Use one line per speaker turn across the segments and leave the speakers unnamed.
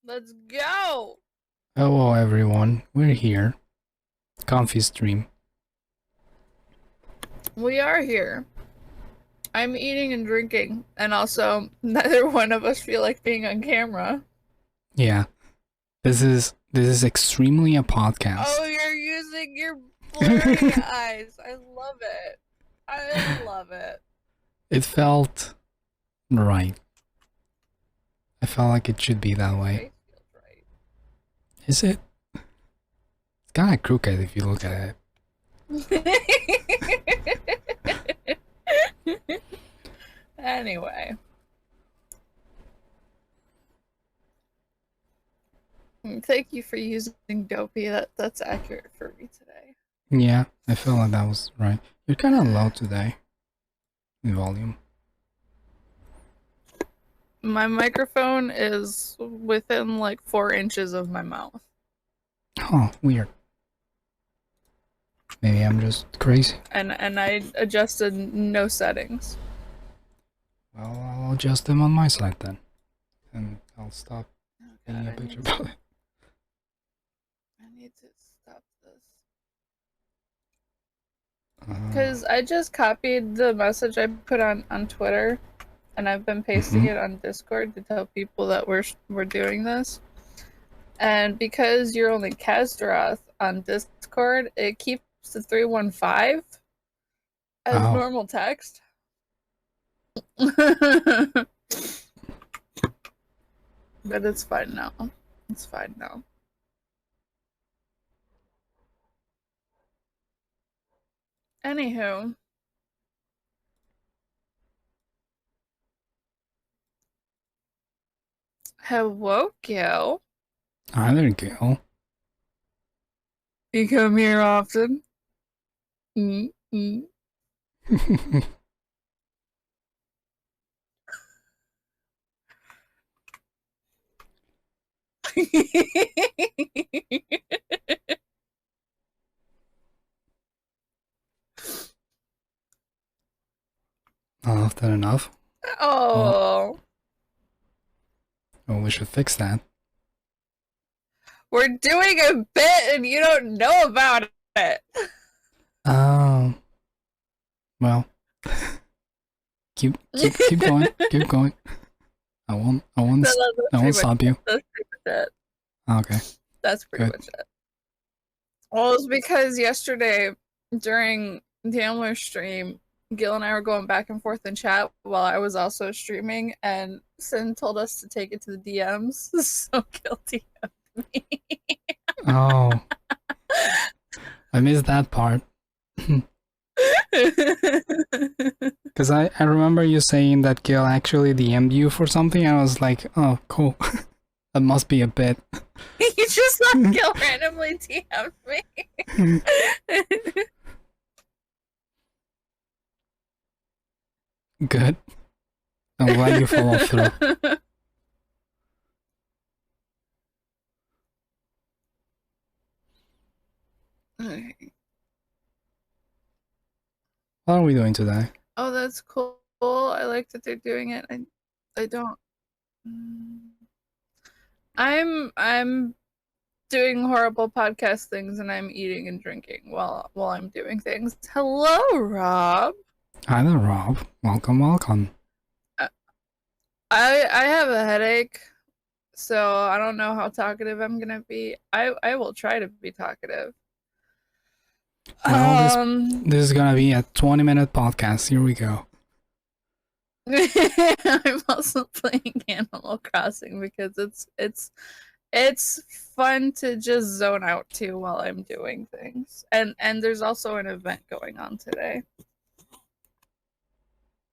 Let's go!
Hello everyone, we're here. Comfy stream.
We are here. I'm eating and drinking, and also neither one of us feel like being on camera.
Yeah. This is extremely a podcast.
Oh, you're using your blurry eyes. I love it. I love it.
It felt right. I felt like it should be that way.
Face feels right.
Is it? It's kinda crooked if you look at
it. Anyway. Thank you for using Dopey. That's accurate for me today.
Yeah, I felt like that was right. You're kinda low today. In volume.
My microphone is within like 4 inches of my mouth.
Oh, weird. Maybe I'm just crazy.
And I adjusted no settings.
Well, I'll adjust them on my side then. And I'll stop taking a
I
picture about it.
need to stop this. Because I just copied the message I put on Twitter, and I've been pasting it on Discord to tell people that we're doing this. And because you're only Khaz on Discord, it keeps the 315 as normal text. But it's fine now. It's fine now. Anywho. Hello, Gil.
Hi there, Gil.
You come here often? Mm-mm.
Not often enough.
Oh.
Well, we should fix that.
We're doing a bit and you don't know about it.
Well, keep going, keep going. I won't stop you.
That's pretty much it.
Okay.
That's pretty much it. Well, it's because yesterday during the Younglings stream, Gil and I were going back and forth in chat while I was also streaming, and Sin told us to take it to the DMs. So guilty of me.
Oh. I missed that part. Because I remember you saying that Gil actually DM'd you for something, and I was like, oh, cool. That must be a bit.
You just let Gil randomly DM me.
Good. I'm glad you followed through.
Okay.
What are we doing today?
Oh, that's cool. I like that they're doing it. I don't. I'm doing horrible podcast things, and I'm eating and drinking while I'm doing things. Hello, Rob.
Hi there, Rob. Welcome.
I have a headache, so I don't know how talkative I'm gonna be. I will try to be talkative.
Well, this is gonna be a 20-minute podcast. Here we go.
I'm also playing Animal Crossing because it's fun to just zone out to while I'm doing things. And there's also an event going on today.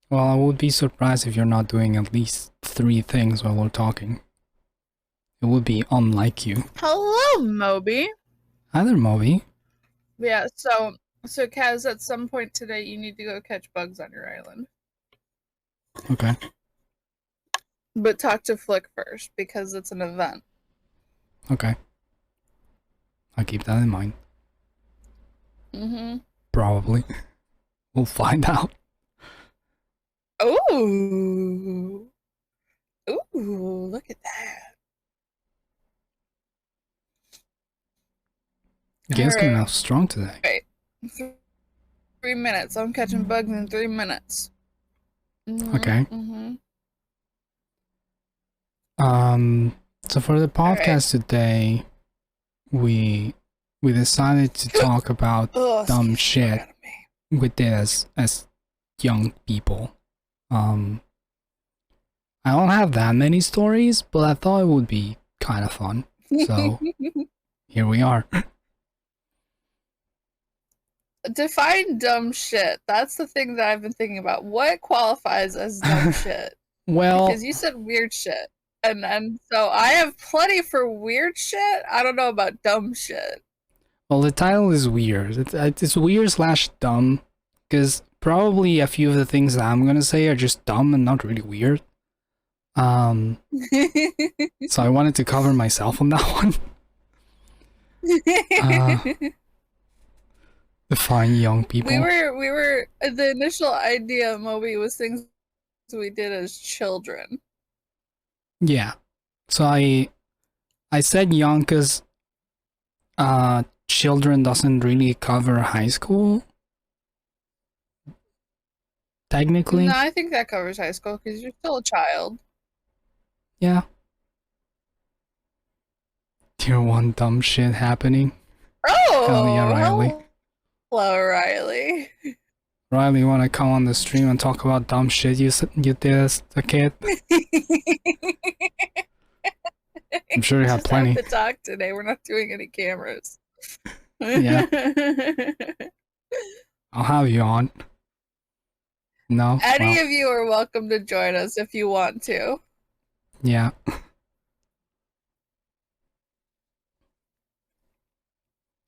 Well, I would be surprised if you're not doing at least 3 things while we're talking. It would be unlike you.
Hello, Moby.
Hi there, Moby.
Yeah, so Khaz, at some point today you need to go catch bugs on your island.
Okay.
But talk to Flick first, because it's an event.
Okay. I'll keep that in mind.
Mm-hmm.
Probably. We'll find out.
Ooh. Ooh, look at that.
Gail's coming
Alright.
out strong today.
3 minutes. I'm catching bugs in 3 minutes.
Okay. So for the podcast today, we decided to talk about dumb shit we did as young people. I don't have that many stories, but I thought it would be kind of fun. So here we are.
Define dumb shit. That's the thing that I've been thinking about. What qualifies as dumb shit?
Well,
because you said weird shit. And so I have plenty for weird shit. I don't know about dumb shit.
Well, the title is weird. It's weird / dumb, because probably a few of the things that I'm gonna say are just dumb and not really weird. So I wanted to cover myself on that one. Define young people.
We were the initial idea, Moby, was things we did as children.
Yeah. So I said young because children doesn't really cover high school. Technically.
No, I think that covers high school because you're still a child.
Yeah. Tier 1 dumb shit happening.
Oh!
Hell yeah, Riley.
Hello, Riley.
Riley, you want to come on the stream and talk about dumb shit you did as a kid? I'm sure you have plenty.
Have to talk today. We're not doing any cameras.
Yeah. I'll have you on. No?
Any of you are welcome to join us if you want to.
Yeah.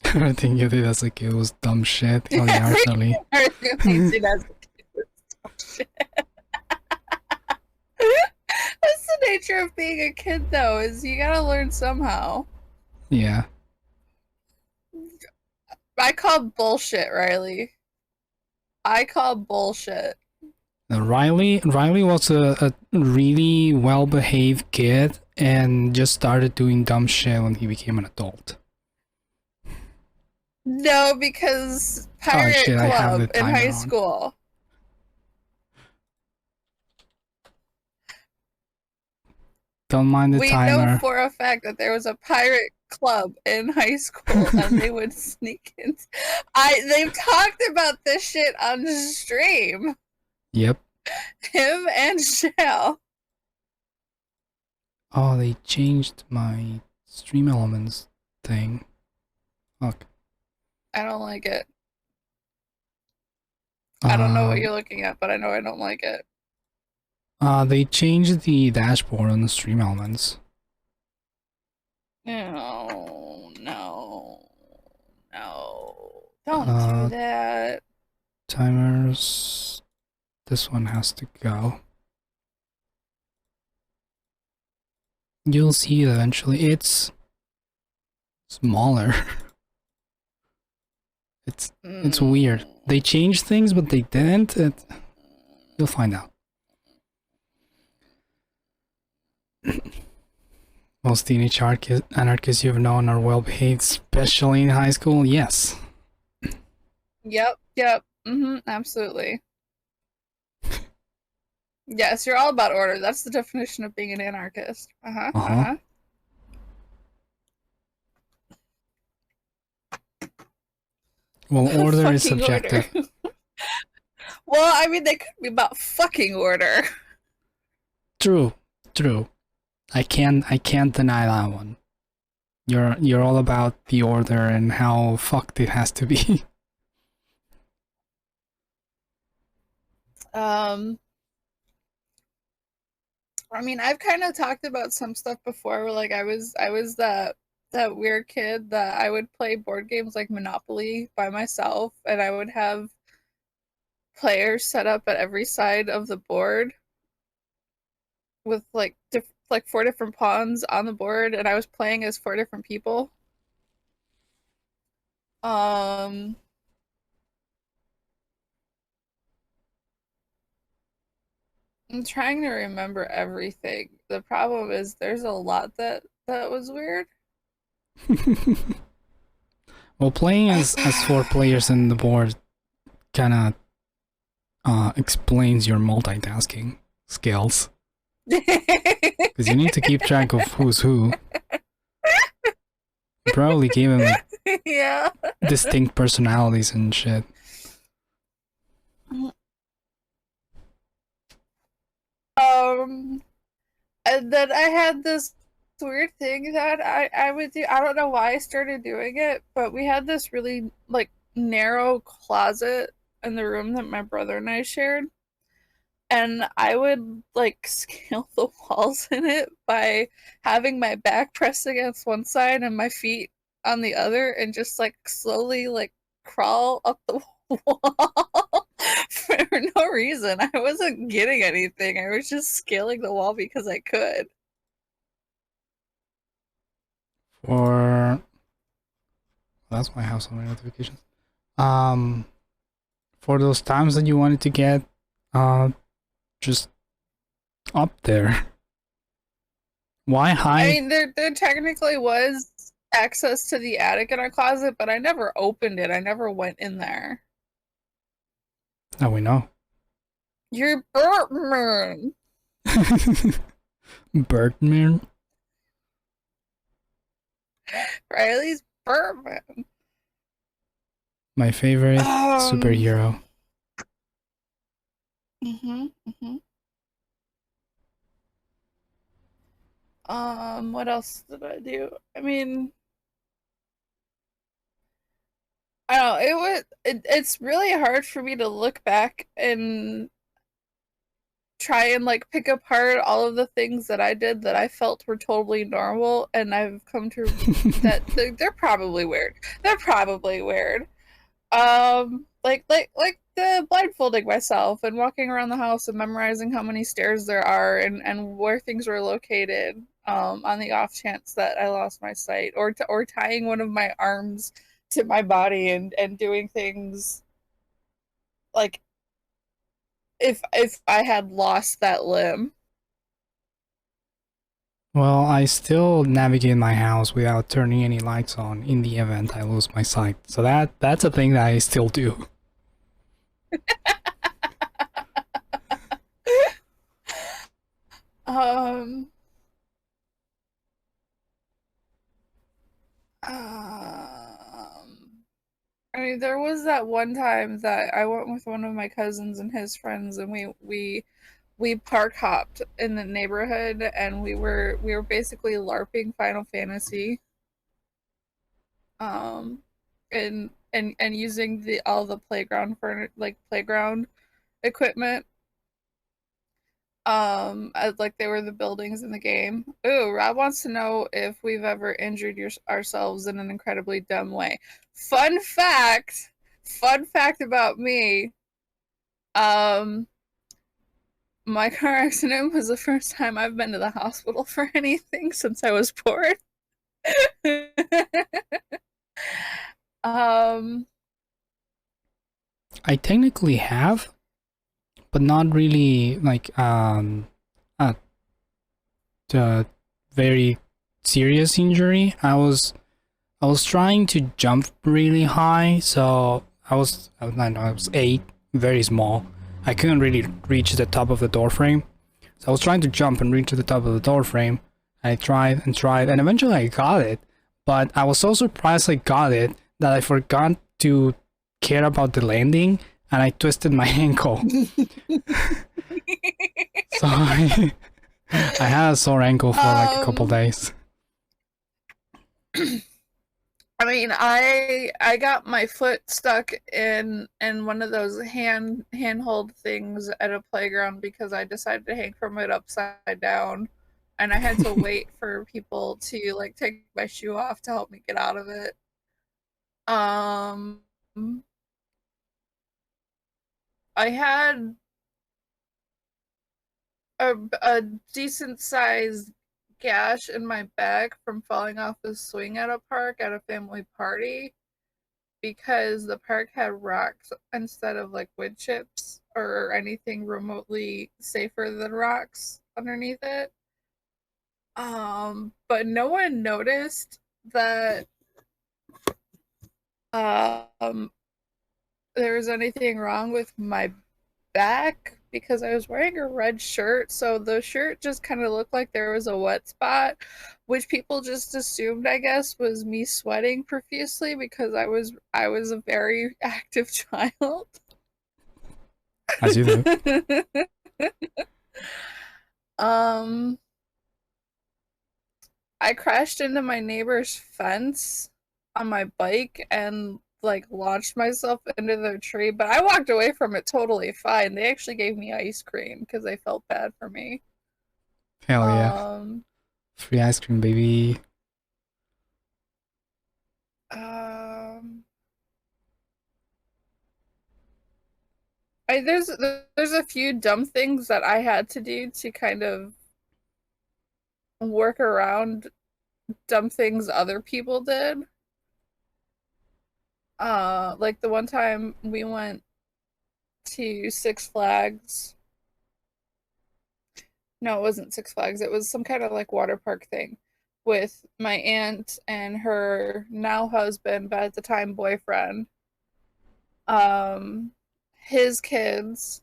Everything you did as a kid was dumb shit. Oh yeah, actually.
Everything you did as a kid was dumb shit. That's the nature of being a kid, though, is you gotta learn somehow.
Yeah.
I call bullshit, Riley. I call bullshit.
Riley was a really well-behaved kid and just started doing dumb shit when he became an adult.
No, because Pirate Club in high school.
Don't mind the timer.
We know for a fact that there was a pirate club in high school and they would sneak in. They've talked about this shit on stream.
Yep.
Him and Shell.
Oh, they changed my stream elements thing. Fuck.
I don't like it. I don't know what you're looking at, but I know I don't like it.
They changed the dashboard on the stream elements.
No. Don't do that.
Timers. This one has to go. You'll see it eventually. It's smaller. It's weird. They changed things, but they didn't. You'll find out. Most teenage anarchists you've known are well behaved, especially in high school. Yes.
Yep. Absolutely. Yes, you're all about order. That's the definition of being an anarchist.
Well, order is subjective.
Order. Well, I mean, they could be about fucking order.
True. I can't deny that one. You're all about the order and how fucked it has to be.
I mean, I've kind of talked about some stuff before where like I was that weird kid that I would play board games like Monopoly by myself, and I would have players set up at every side of the board with like 4 different pawns on the board, and I was playing as 4 different people. I'm trying to remember everything. The problem is there's a lot that was weird.
Well, playing as 4 players in the board kind of explains your multitasking skills. Because you need to keep track of who's who. You probably gave him like
Yeah.
distinct personalities and shit.
And then I had this weird thing that I would do. I don't know why I started doing it, but we had this really like narrow closet in the room that my brother and I shared. And I would like scale the walls in it by having my back pressed against one side and my feet on the other and just like slowly like crawl up the wall for no reason. I wasn't getting anything. I was just scaling the wall because I could.
Or that's my house on my notifications. For those times that you wanted to get just up there. Why hide?
I mean, there technically was access to the attic in our closet, but I never opened it. I never went in there.
Now we know.
You're Birdman.
Birdman?
Riley's Birdman.
My favorite superhero.
What else did I do? I mean, I don't know, it's really hard for me to look back and try and like pick apart all of the things that I did that I felt were totally normal, and I've come to that they're probably weird. They're probably weird. Like the blindfolding myself and walking around the house and memorizing how many stairs there are and where things were located. On the off chance that I lost my sight, or tying one of my arms to my body and doing things like if I had lost that limb.
Well, I still navigate my house without turning any lights on in the event I lose my sight. So that's a thing that I still do.
Um, I mean, there was that one time that I went with one of my cousins and his friends, and we park hopped in the neighborhood, and we were basically LARPing Final Fantasy, um, and using the all the playground for like playground equipment, as like they were the buildings in the game. Ooh, Rob wants to know if we've ever injured ourselves in an incredibly dumb way. Fun fact about me. Um, my car accident was the first time I've been to the hospital for anything since I was born. um,
I technically have, but not really like a very serious injury. I was trying to jump really high, so I was 8, very small. I couldn't really reach the top of the door frame. So I was trying to jump and reach to the top of the door frame. I tried, and eventually I got it. But I was so surprised I got it that I forgot to care about the landing, and I twisted my ankle. So I had a sore ankle for like a couple days.
I mean, I got my foot stuck in one of those handhold things at a playground because I decided to hang from it upside down, and I had to wait for people to like take my shoe off to help me get out of it. Um, I had a decent sized gash in my back from falling off a swing at a park at a family party because the park had rocks instead of like wood chips or anything remotely safer than rocks underneath it. But no one noticed that um there was anything wrong with my back because I was wearing a red shirt, so the shirt just kind of looked like there was a wet spot, which people just assumed, I guess, was me sweating profusely because I was a very active child.
As you do.
um I crashed into my neighbor's fence on my bike and like launched myself into their tree, but I walked away from it totally fine. They actually gave me ice cream because they felt bad for me.
Hell yeah.
Um,
Free ice cream, baby.
um, there's a few dumb things that I had to do to kind of work around dumb things other people did. Like the one time we went to Six Flags. No, it wasn't Six Flags. It was some kind of like water park thing with my aunt and her now husband, but at the time boyfriend. Um, his kids,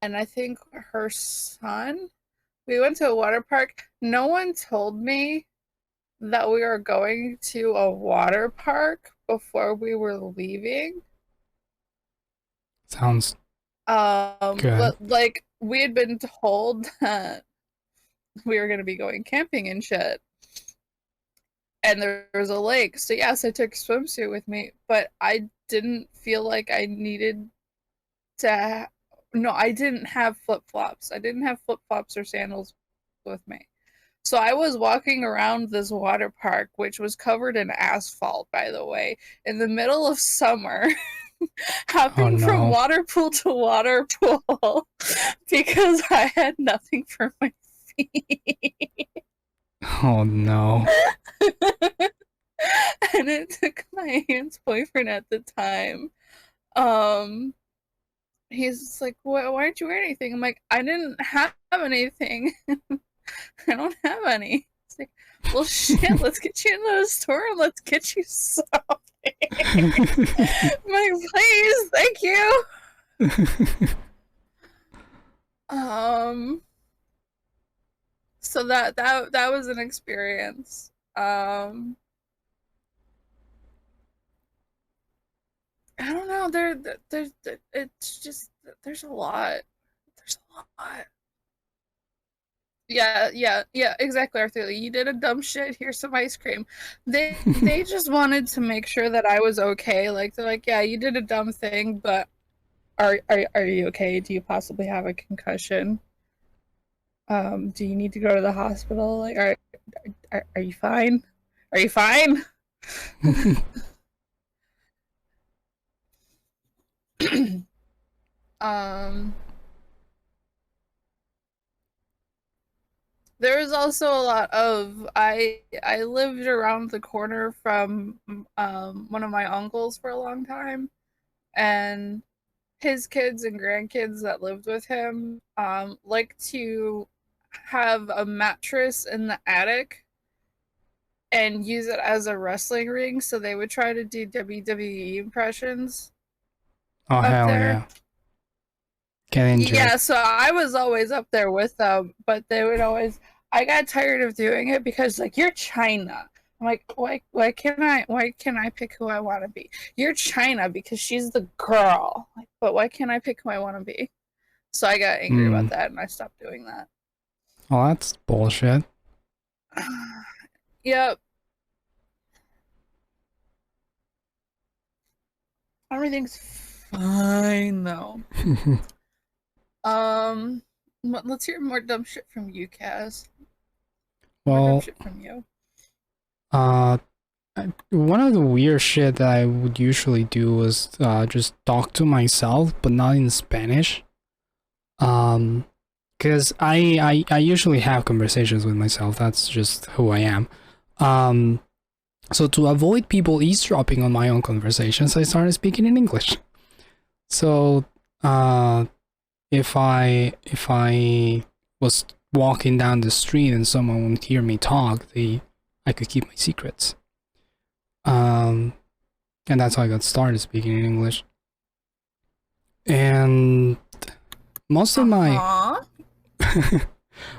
and I think her son. We went to a water park. No one told me that we were going to a water park before we were leaving.
Sounds good.
But like we had been told that we were going to be going camping and shit. And there was a lake. So yes, I took a swimsuit with me, but I didn't feel like I needed to. No, I didn't have flip-flops. I didn't have flip-flops or sandals with me. So I was walking around this water park, which was covered in asphalt, by the way, in the middle of summer,
Oh
hopping from
no.
water pool to water pool because I had nothing for my feet.
Oh no.
And it took my aunt's boyfriend at the time. Um, he's like, why aren't you wearing anything? I'm like, I didn't have anything. I don't have any. It's like, well, shit, let's get you into the store and let's get you something. I'm like, please, thank you. So that was an experience. I don't know. There's it's just there's a lot. There's a lot. Yeah, exactly, Arthur. You did a dumb shit. Here's some ice cream. They just wanted to make sure that I was okay. Like they're like, yeah, you did a dumb thing, but are you okay? Do you possibly have a concussion? Do you need to go to the hospital? Like, are you fine? Are you fine? um There was also a lot of I lived around the corner from one of my uncles for a long time, and his kids and grandkids that lived with him like to have a mattress in the attic and use it as a wrestling ring, so they would try to do WWE impressions
Oh
up
hell
there.
yeah. Get injured.
Yeah, so I was always up there with them, but they would always. I got tired of doing it because like you're China. I'm like, why can't I pick who I want to be? You're China because she's the girl. Like, but why can't I pick who I want to be? So I got angry about that and I stopped doing that.
Well, that's bullshit.
Yep. Everything's fine though. Let's hear more dumb shit from you, Khaz. More dumb
Well,
shit from you.
one of the weird shit that I would usually do was just talk to myself, but not in Spanish. Because I usually have conversations with myself. That's just who I am. So to avoid people eavesdropping on my own conversations, I started speaking in English. So, if I was walking down the street and someone would hear me talk, I could keep my secrets. and that's how I got started speaking in English. And most of my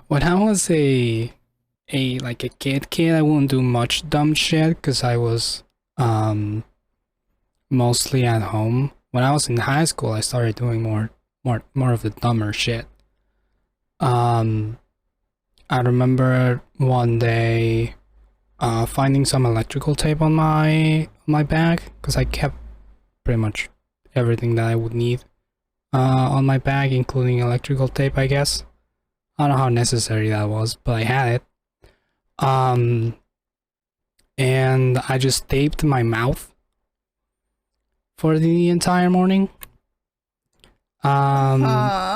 when I was like a kid, I wouldn't do much dumb shit because I was mostly at home. When I was in high school, I started doing more of the dumber shit. I remember one day finding some electrical tape on my bag because I kept pretty much everything that I would need on my bag, including electrical tape, I guess. I don't know how necessary that was, but I had it. And I just taped my mouth for the entire morning. And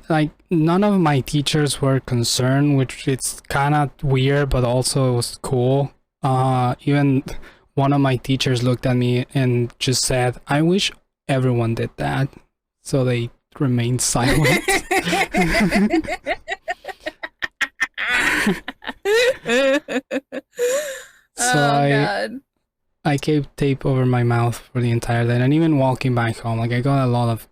like none of my teachers were concerned, which it's kind of weird, but also it was cool. Even one of my teachers looked at me and just said, "I wish everyone did that," so they remained silent. So I kept tape over my mouth for the entire day, and even walking back home, like I got a lot of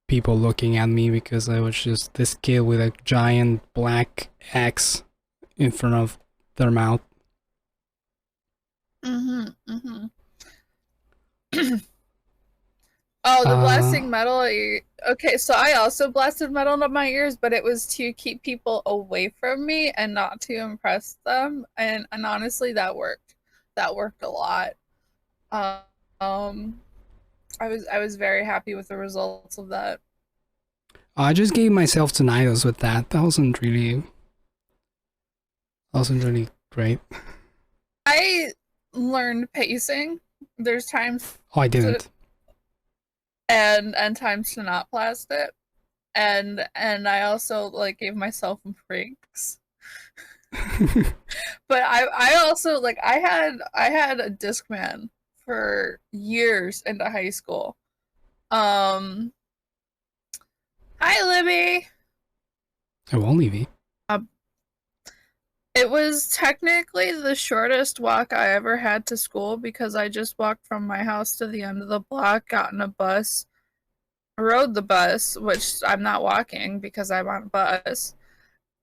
people looking at me because I was just this kid with a giant black X in front of their mouth.
Oh, the blasting metal. Okay, so I also blasted metal into my ears, but it was to keep people away from me and not to impress them. And honestly, that worked. That worked a lot. I was very happy with the results of that.
I just gave myself tinnitus with that. That wasn't really great.
I learned pacing. There's times.
Oh, I didn't.
And times to not blast it. And I also like gave myself breaks. But I also like I had a Discman for years into high school. Hi Libby.
I won't leave you.
It was technically the shortest walk I ever had to school because I just walked from my house to the end of the block, got in a bus, rode the bus, which I'm not walking because I'm on a bus,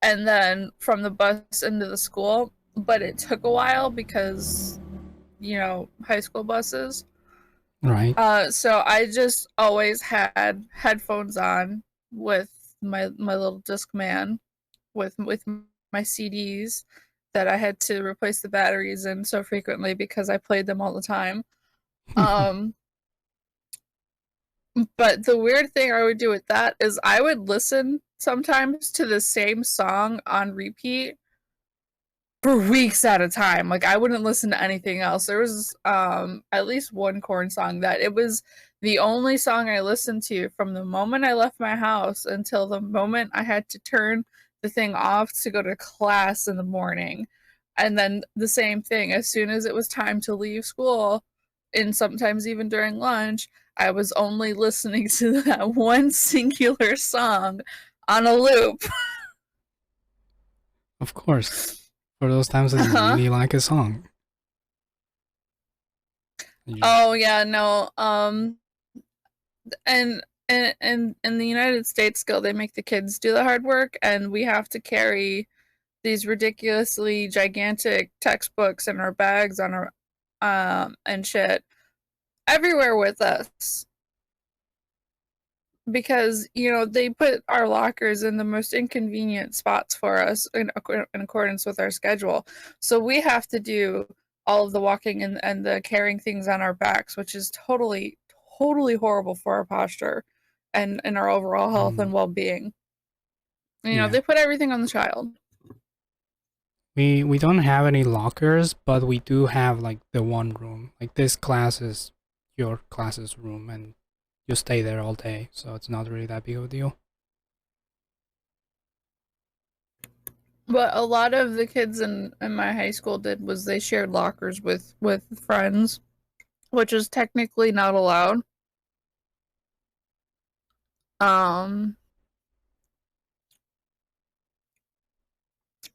and then from the bus into the school. But it took a while because, you know, high school buses.
Right.
So I just always had headphones on with my little Discman with my CDs that I had to replace the batteries in so frequently because I played them all the time. But the weird thing I would do with that is I would listen sometimes to the same song on repeat for weeks at a time. Like I wouldn't listen to anything else. There was at least one Korn song that it was the only song I listened to from the moment I left my house until the moment I had to turn the thing off to go to class in the morning. And then the same thing, as soon as it was time to leave school, and sometimes even during lunch, I was only listening to that one singular song on a loop.
Of course. For those times that you really like a song.
Oh yeah, no. And in the United States still they make the kids do the hard work, and we have to carry these ridiculously gigantic textbooks in our bags on our and shit everywhere with us. Because, you know, they put our lockers in the most inconvenient spots for us in accordance with our schedule. So we have to do all of the walking and the carrying things on our backs, which is totally horrible for our posture and our overall health and well-being. You know, they put everything on the child.
We don't have any lockers, but we do have like the one room. Like this class is your class's room, and you stay there all day, so it's not really that big of a deal.
What a lot of the kids in my high school did was they shared lockers with friends, which is technically not allowed.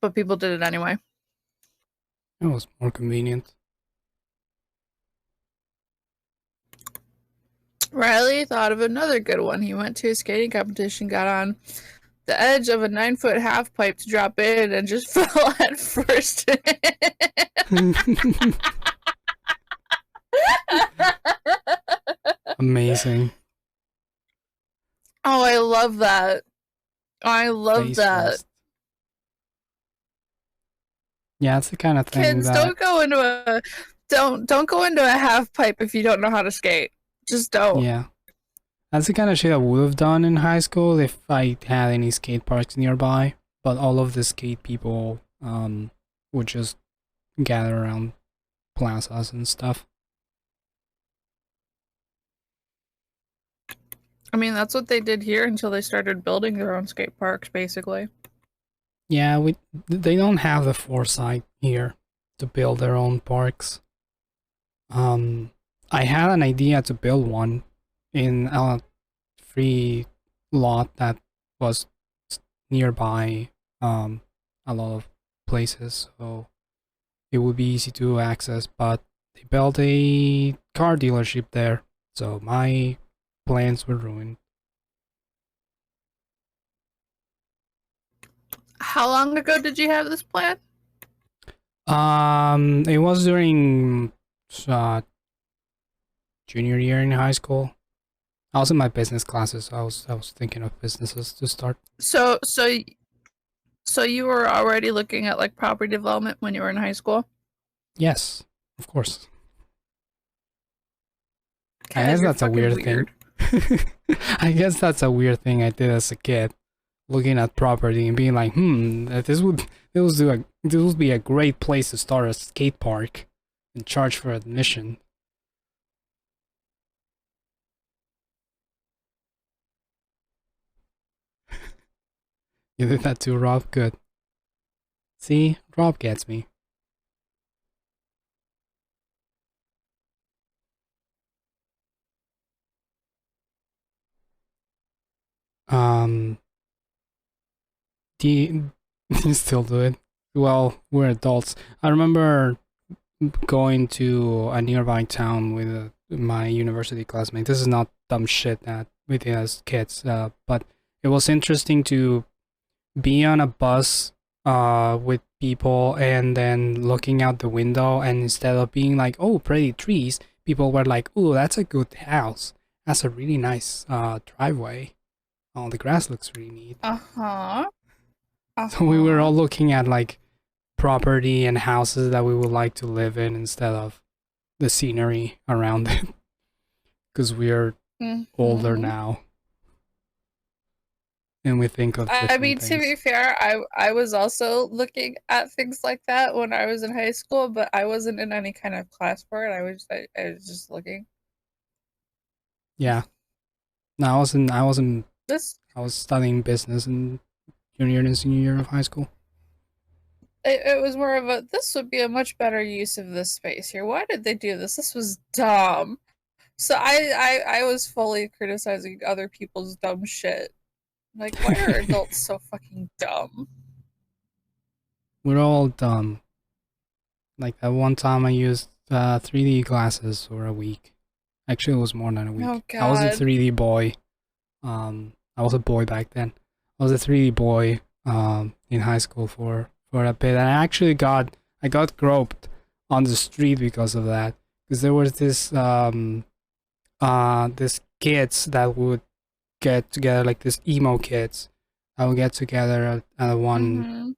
But people did it anyway.
It was more convenient.
Riley thought of another good one. He went to a skating competition, got on the edge of a 9-foot half pipe to drop in, and just fell head first.
Amazing.
Oh, I love that. I love
Face
that.
first. Yeah, it's the kind of thing
Kids,
that
don't go into a half pipe if you don't know how to skate. Just don't.
yeah. That's the kind of shit I would have done in high school if I had any skate parks nearby. But all of the skate people would just gather around plazas and stuff.
I mean, that's what they did here until they started building their own skate parks, basically.
Yeah, they don't have the foresight here to build their own parks. I had an idea to build one in a free lot that was nearby a lot of places, so it would be easy to access, but they built a car dealership there, so my plans were ruined.
How long ago did you have this plan?
It was during junior year in high school. I was in my business classes, so I was thinking of businesses to start.
So you were already looking at like property development when you were in high school?
Yes, of course. I
Khaz,
guess
you're
that's a
fucking
weird thing. I guess that's a weird thing I did as a kid, looking at property and being like, this would be a great place to start a skate park and charge for admission. You did that too, Rob? Good. See? Rob gets me. Do you, you still do it? Well, we're adults. I remember going to a nearby town with my university classmate. This is not dumb shit that we did as kids, but it was interesting to be on a bus with people and then looking out the window, and instead of being like, oh, pretty trees, people were like, oh, that's a good house. That's a really nice driveway. Oh, the grass looks really neat. So we were all looking at like property and houses that we would like to live in instead of the scenery around it. Because we are older now. And we think of different things.
To be fair, I was also looking at things like that when I was in high school, but I wasn't in any kind of class for it. I was just looking.
Yeah. No, I was studying business in junior and senior year of high school.
It was more of a, this would be a much better use of this space here. Why did they do this? This was dumb. So I was fully criticizing other people's dumb shit. Like, why are adults so fucking dumb?
We're all dumb. Like that one time I used 3D glasses for a week. Actually, it was more than a week.
Oh, God.
I was a 3D boy. I was a boy back then. I was a 3D boy in high school for a bit, and I got groped on the street because of that. Because there was this kids that would get together, like this emo kids that would get together at one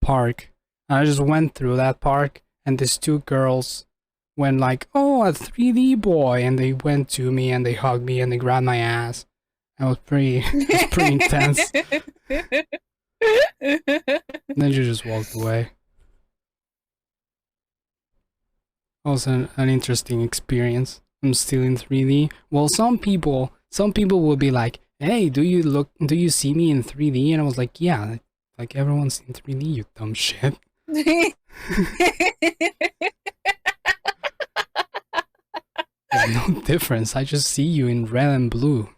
park. And I just went through that park, and these two girls went like, "Oh, a 3D boy," and they went to me and they hugged me and they grabbed my ass. That was pretty intense. And then she just walked away. That was an interesting experience. I'm still in 3D. Well, some people will be like, "Hey, do you see me in 3D?" And I was like, "Yeah, like everyone's in 3D, you dumb shit." There's no difference. I just see you in red and blue.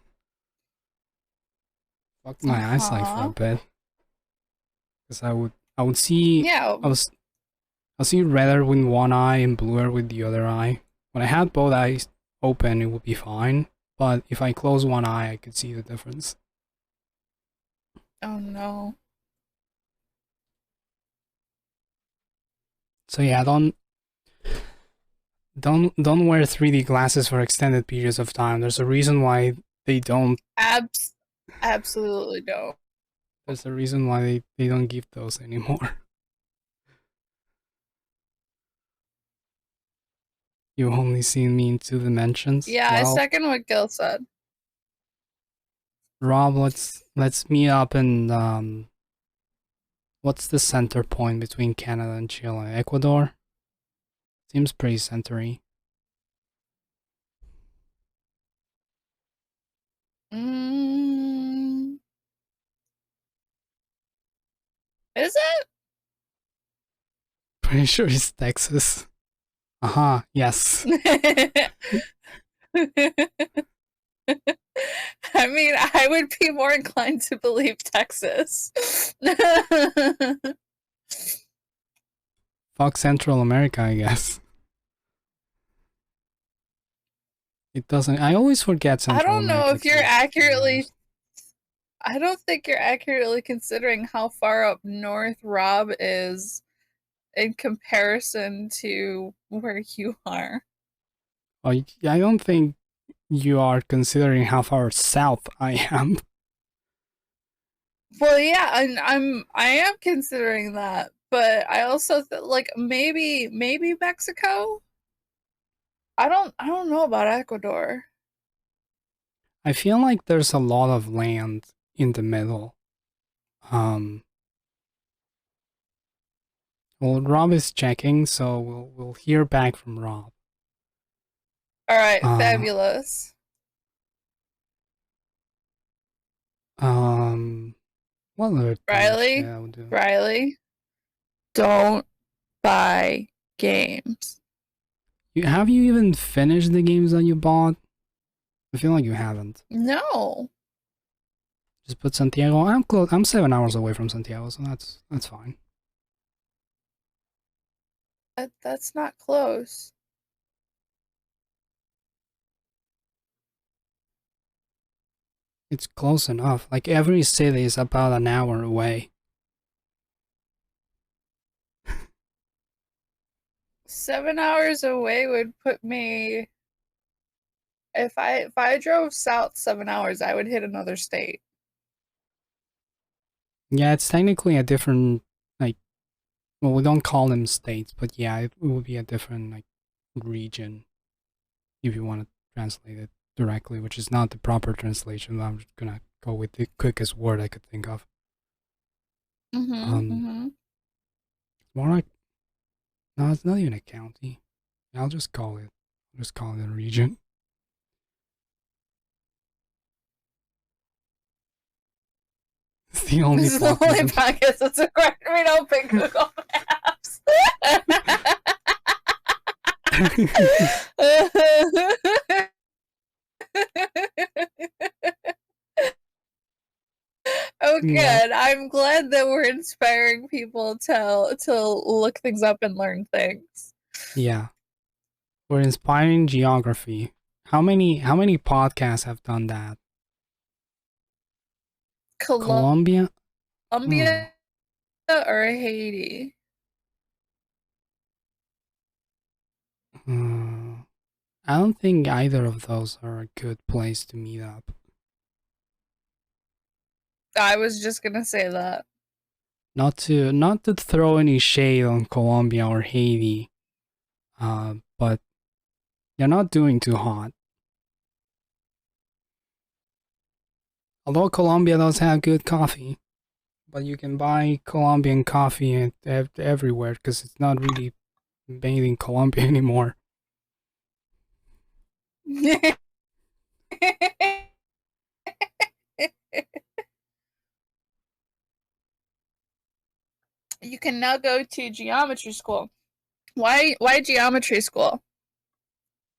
Fuck my eyesight for a bit. Because I would see.
Yeah.
I see redder with one eye and bluer with the other eye. When I had both eyes open, it would be fine. But if I close one eye, I could see the difference.
Oh no.
So yeah, don't wear 3D glasses for extended periods of time. There's a reason why they don't.
Absolutely don't.
There's a reason why they don't give those anymore. You've only seen me in 2 dimensions.
Yeah,
well,
I second what Gil said.
Rob, let's meet up and what's the center point between Canada and Chile? Ecuador? Seems pretty centery.
Is it?
Pretty sure it's Texas. Yes.
I mean, I would be more inclined to believe Texas.
Fuck Central America, I guess. It doesn't. I always forget Central
I don't know
America
if you're accurately. I don't think you're accurately considering how far up north Rob is in comparison to where you are.
I don't think you are considering how far south I am.
Well, yeah, I am considering that, but I also like maybe Mexico. I don't know about Ecuador.
I feel like there's a lot of land in the middle. Well, Rob is checking, so we'll hear back from Rob.
All right, fabulous.
What other
Riley,
do?
Riley, don't buy games.
Have you even finished the games that you bought? I feel like you haven't.
No.
Just put Santiago. I'm close. I'm 7 hours away from Santiago, so that's fine.
That's not close.
It's close enough. Like every city is about an hour away.
7 hours away would put me. If I drove south 7 hours, I would hit another state.
Yeah, it's technically a different, like, well, we don't call them states, but yeah, it would be a different, like, region if you want to translate it directly, which is not the proper translation. I'm just gonna go with the quickest word I could think of. More like, no, it's not even a county. I'll just call it a region. It's the only
This is the only podcast that's required me to open Google Maps. Oh, good. Yeah. I'm glad that we're inspiring people to look things up and learn things.
Yeah, we're inspiring geography. How many podcasts have done that? Colombia?
Colombia or Haiti?
I don't think either of those are a good place to meet up.
I was just gonna say that.
Not to throw any shade on Colombia or Haiti, but they're not doing too hot. Although Colombia does have good coffee, but you can buy Colombian coffee everywhere because it's not really made in Colombia anymore.
You can now go to geometry school. Why geometry school?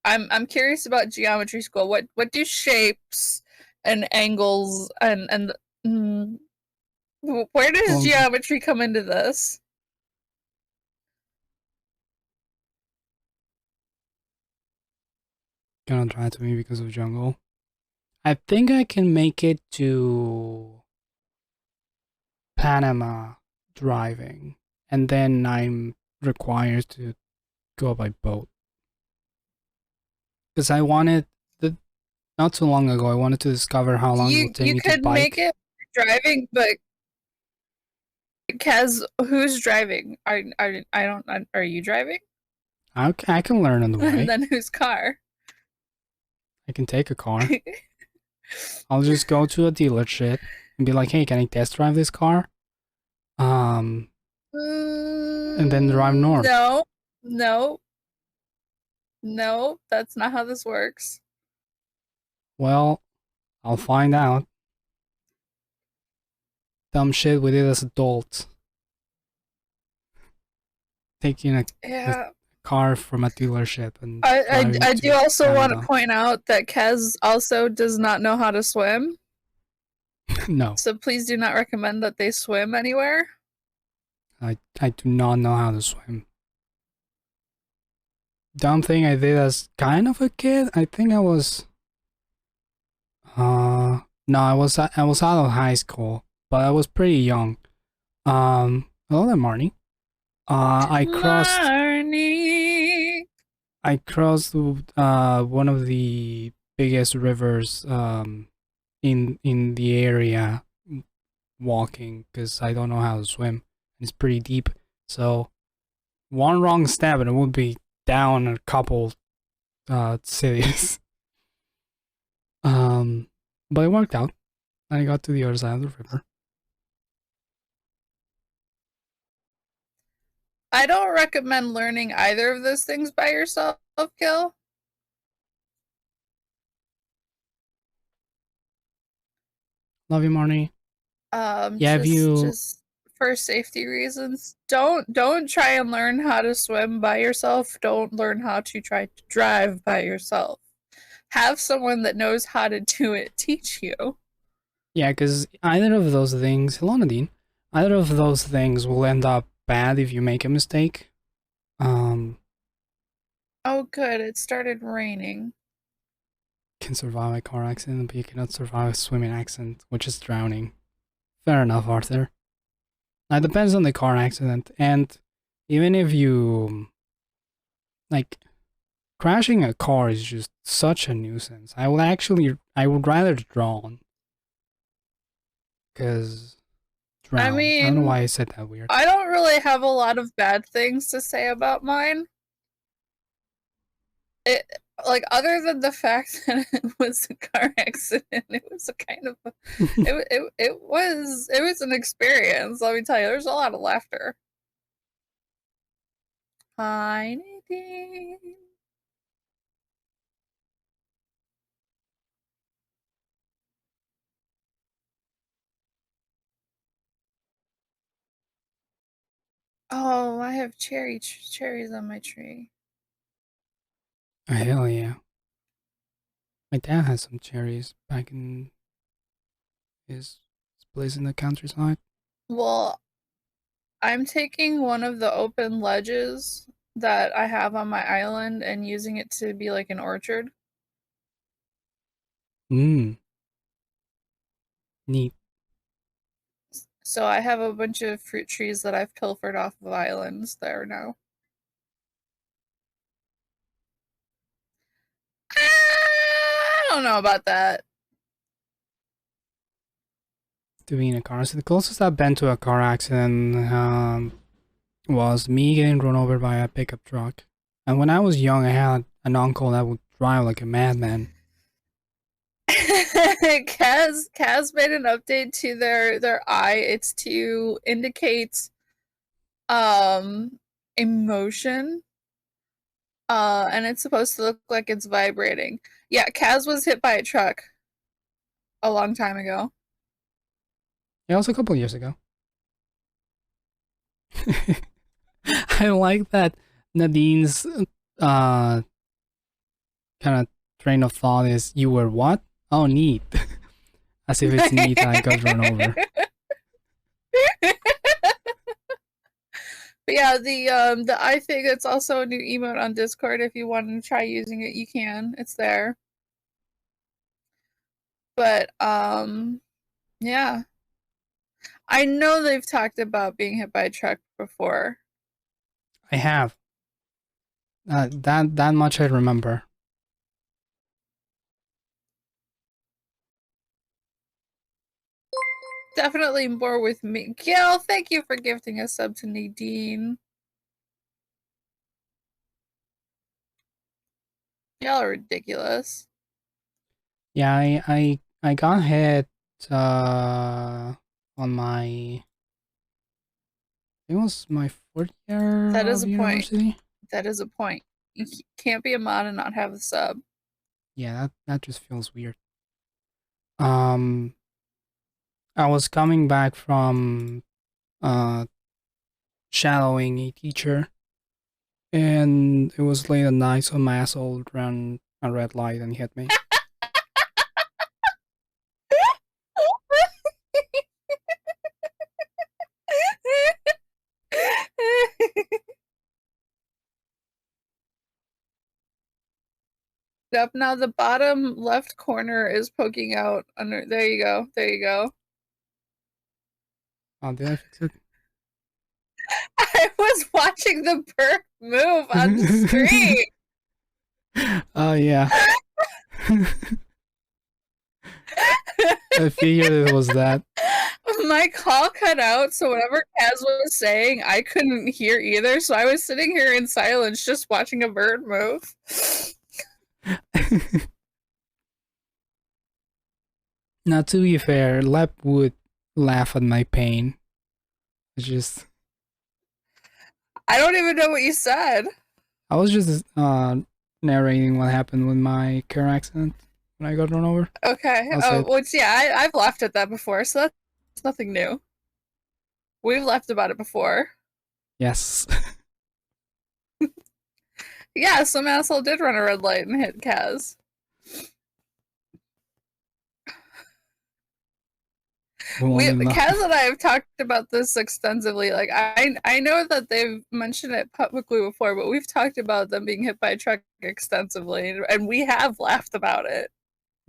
I'm curious about geometry school. What do shapes and angles and where does geometry come into this?
gonna drive to me because of jungle. I think I can make it to Panama driving, and then I'm required to go by boat. Because I wanted, the, not too long ago, I wanted to discover how long it would take
You
me to
could make
bike.
it driving, but Kaz, who's driving? I don't. Are you driving?
I can learn on the
And
way.
then whose car?
I can take a car. I'll just go to a dealership and be like, hey, can I test drive this car? And then drive north.
No, no, no, that's not how this works.
Well, I'll find out. Dumb shit we did as adults. Taking a car from a dealership and
I do also
Canada.
want to point out that Kaz also does not know how to swim.
No.
So please do not recommend that they swim anywhere.
I do not know how to swim. Dumb thing I did as kind of a kid. I think I was no, I was out of high school, but I was pretty young. Hello there, Marnie. I crossed one of the biggest rivers in the area walking because I don't know how to swim. It's pretty deep, so one wrong step and it would be down a couple cities. But it worked out. I got to the other side of the river.
I don't recommend learning either of those things by yourself, Gil.
Love you, Marnie.
Yeah, just for safety reasons. Don't try and learn how to swim by yourself. Don't learn how to try to drive by yourself. Have someone that knows how to do it teach you.
Yeah, because either of those things, hello Nadine, either of those things will end up bad if you make a mistake. Oh
good, it started raining.
Can survive a car accident, but you cannot survive a swimming accident, which is drowning. Fair enough, Arthur. Now, it depends on the car accident, and even if you, like, crashing a car is just such a nuisance. I would rather drown. Because drown. I mean, I don't know why I said that weird.
I don't really have a lot of bad things to say about mine. It, like, other than the fact that it was a car accident, it was a kind of it was an experience, let me tell you. There's a lot of laughter. Hi, Nadine. Oh, I have cherries on my tree.
Oh, hell yeah. My dad has some cherries back in his place in the countryside.
Well, I'm taking one of the open ledges that I have on my island and using it to be like an orchard.
Neat.
So I have a bunch of fruit trees that I've pilfered off of islands there now. I don't know about that.
To be in a car accident. The closest I've been to a car accident was me getting run over by a pickup truck. And when I was young, I had an uncle that would drive like a madman.
Khaz made an update to their eye. It's to indicate emotion. And it's supposed to look like it's vibrating. Yeah, Khaz was hit by a truck a long time ago.
Yeah, it was a couple years ago. I like that Nadine's kind of train of thought is, you were what? Oh, neat. As if it's neat I got run over.
But yeah, the I think it's also a new emote on Discord. If you want to try using it, you can. It's there. But yeah. I know they've talked about being hit by a truck before.
I have. That much I remember.
Definitely more with me. Gil, thank you for gifting a sub to Nadine. Y'all are ridiculous.
Yeah, I got hit on my, it was my 4th year
That is
of
a point.
university.
That is a point. You can't be a mod and not have the sub.
Yeah, that just feels weird. I was coming back from shadowing a teacher, and it was late at night, so my asshole ran a red light and hit me.
Up now, the bottom left corner is poking out under. There you go. There you go.
Oh, did I fix it?
I was watching the bird move on the screen.
Oh, yeah. I figured it was that.
My call cut out, so whatever Khaz was saying, I couldn't hear either. So I was sitting here in silence, just watching a bird move.
Now, to be fair, Lep would laugh at my pain. It's just,
I don't even know what you said.
I was just narrating what happened with my car accident when I got run over.
Okay.
That's
Which yeah, I've laughed at that before, so that's nothing new. We've laughed about it before.
Yes.
Yeah, some asshole did run a red light and hit Khaz. Khaz and I have talked about this extensively. Like I know that they've mentioned it publicly before, but we've talked about them being hit by a truck extensively, and we have laughed about it.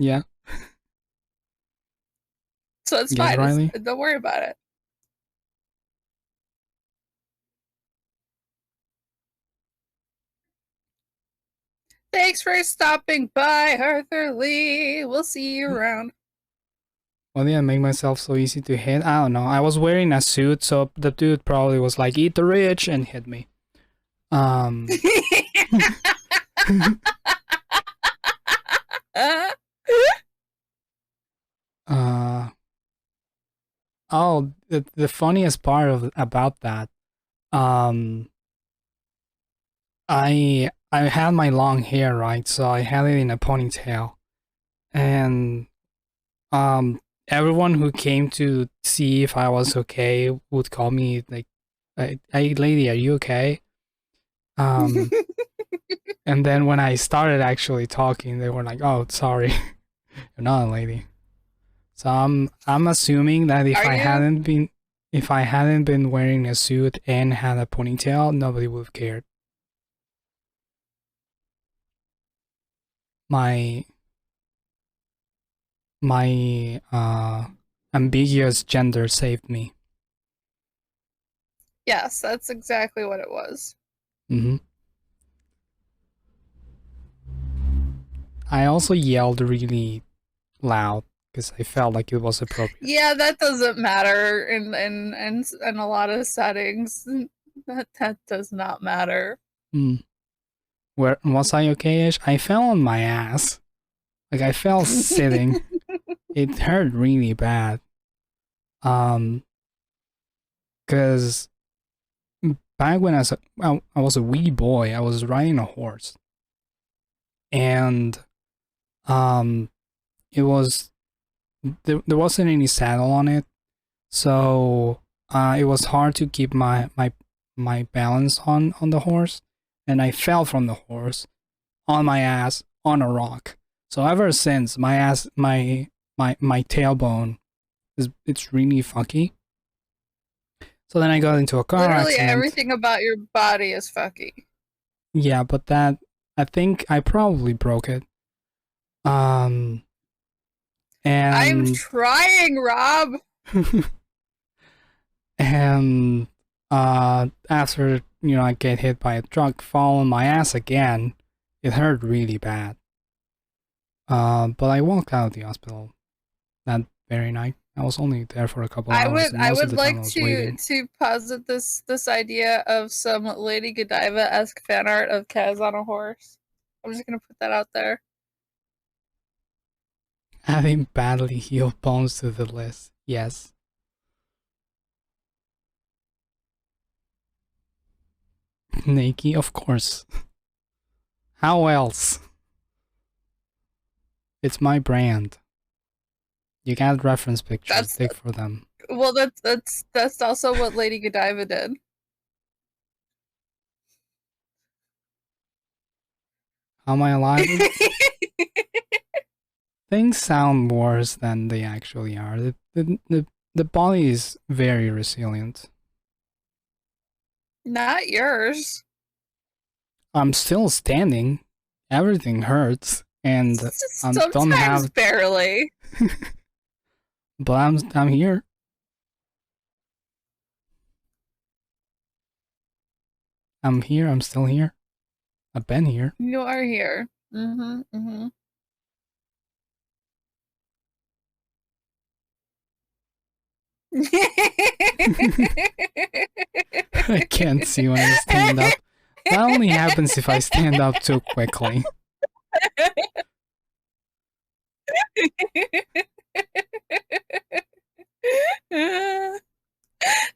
Yeah.
So it's
yes,
fine. Don't worry about it. Thanks for stopping by, Arthur Lee. We'll see you around.
Well, yeah, make myself so easy to hit. I don't know. I was wearing a suit, so the dude probably was like, "Eat the rich," and hit me. Oh, the funniest part about that, I had my long hair, right? So I had it in a ponytail, and everyone who came to see if I was okay would call me like, "Hey, lady, are you okay?" And then when I started actually talking, they were like, "Oh, sorry, you're not a lady." So I'm assuming that if I hadn't been wearing a suit and had a ponytail, nobody would have cared. My ambiguous gender saved me.
Yes, that's exactly what it was.
Mm-hmm. I also yelled really loud because I felt like it was appropriate.
Yeah, that doesn't matter in a lot of settings. That does not matter.
Where was I okay-ish? I fell on my ass. Like I fell sitting. It hurt really bad. Because back when I was a wee boy, I was riding a horse, and it was there wasn't any saddle on it, so it was hard to keep my balance on the horse, and I fell from the horse on my ass on a rock. So ever since, my tailbone it's really funky. So then I got into a car
Literally
accident.
everything about your body is fucky.
Yeah, but that, I think I probably broke it. Um,
I'm
and
trying, Rob.
and after I get hit by a truck, fall on my ass again. It hurt really bad. But I walked out of the hospital that very night. I was only there for a couple hours, and
I
most of
would
the time I
like
was
to
waiting.
posit this idea of some Lady Godiva-esque fan art of Khaz on a horse. I'm just gonna put that out there.
Adding badly healed bones to the list. Yes. Naked, of course. How else? It's my brand. You got reference pictures,
That's
dig for them.
well, that's also what Lady Godiva did.
How am I alive? Things sound worse than they actually are. The body is very resilient.
Not yours.
I'm still standing. Everything hurts, and I don't
Sometimes
have.
barely.
But I'm here. I'm here. I'm still here. I've been here.
You are here.
I can't see when I stand up. That only happens if I stand up too quickly.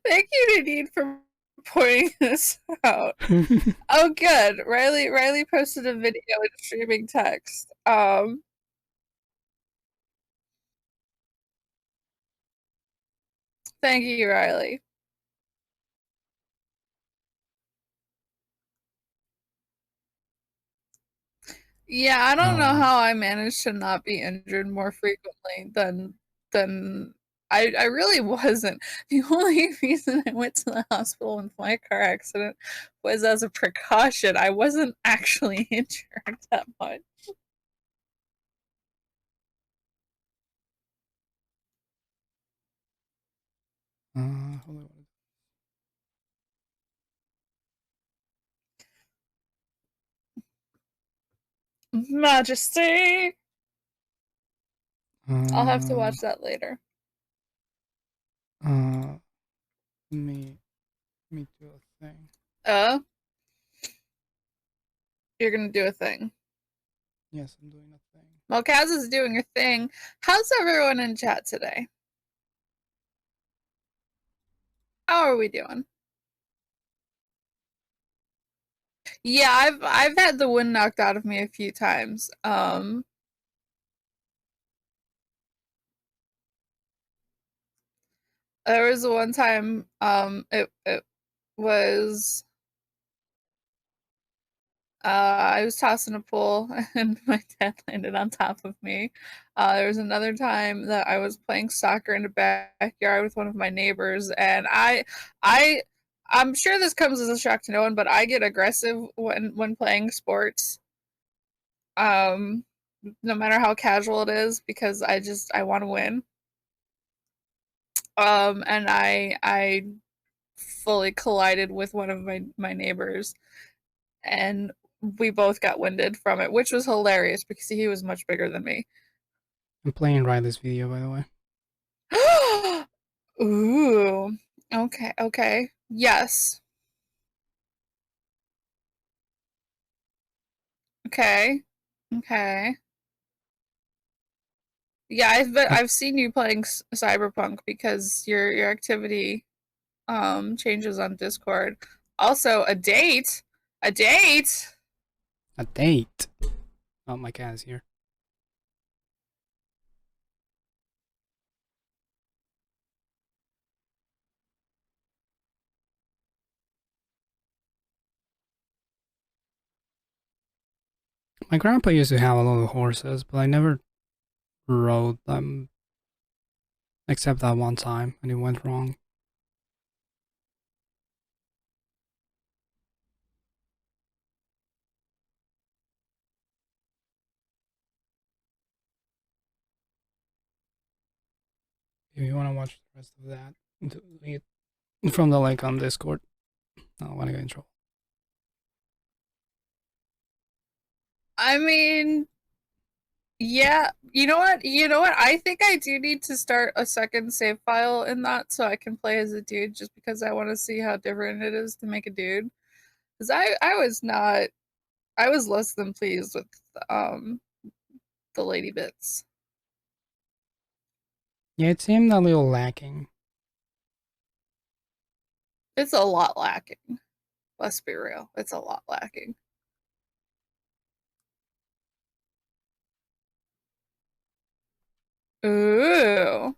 Thank you, Nadine, for pointing this out. Oh, good. Riley posted a video in streaming text. Thank you, Riley. Yeah, I don't know how I managed to not be injured more frequently than I really wasn't. The only reason I went to the hospital with my car accident was as a precaution. I wasn't actually injured that much.
Hold on.
Majesty. I'll have to watch that later.
Let me do a thing.
You're gonna do a thing.
Yes, I'm doing a thing.
Well, Khaz is doing a thing. How's everyone in chat today? How are we doing? Yeah, I've had the wind knocked out of me a few times. There was one time, it was I was tossing a pool and my dad landed on top of me. There was another time that I was playing soccer in the backyard with one of my neighbors, and I'm sure this comes as a shock to no one, but I get aggressive when playing sports. Um, no matter how casual it is, because I want to win. And I fully collided with one of my neighbors, and we both got winded from it, which was hilarious because he was much bigger than me.
I'm playing Riley's video, by the way.
Ooh. Okay, okay. Yes. Okay. Okay. Yeah, I've seen you playing Cyberpunk because your activity changes on Discord. Also, a date. A date.
A date. Oh, my cat is here. My grandpa used to have a lot of horses, but I never rode them except that one time and it went wrong. If you want to watch the rest of that, do it from the link on Discord. I don't want to get in trouble.
I mean, yeah, you know what? You know what? I think I do need to start a second save file in that so I can play as a dude just because I want to see how different it is to make a dude. Because I was less than pleased with um the lady bits.
Yeah, it seemed a little lacking.
It's a lot lacking. Let's be real. It's a lot lacking. Ooh.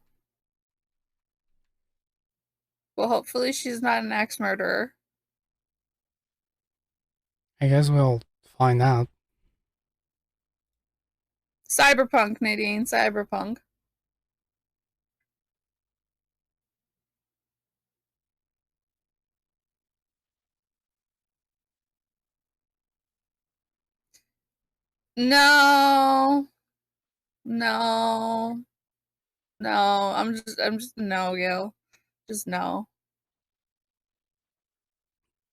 Well, hopefully she's not an axe murderer.
I guess we'll find out.
Cyberpunk, Nadine. Cyberpunk. No. No. No. I'm just no, yo. Just no.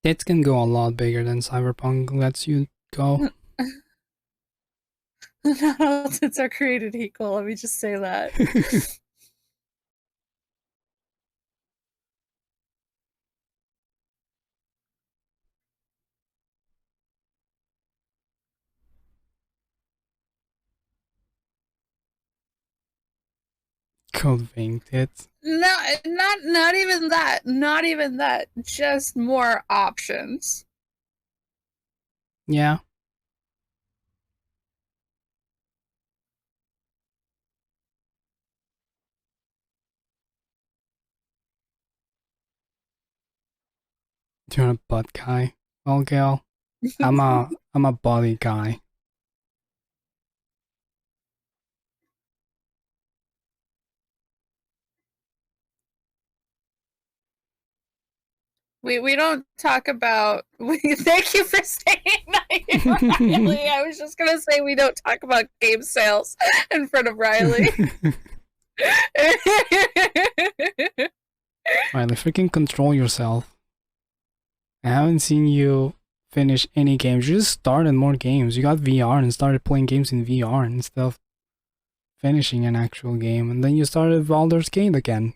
Tits can go a lot bigger than Cyberpunk lets you go.
Not all tits are created equal, let me just say that.
Cold vein tits.
No, not even that. Not even that. Just more options.
Yeah. You're a butt guy. Well, Gail, I'm a body guy.
We don't talk about thank you for saying that, Riley. I was just gonna say we don't talk about game sales in front of Riley.
Riley, freaking control yourself. I haven't seen you finish any games. You just started more games. You got VR and started playing games in VR instead of finishing an actual game. And then you started Baldur's Gate again.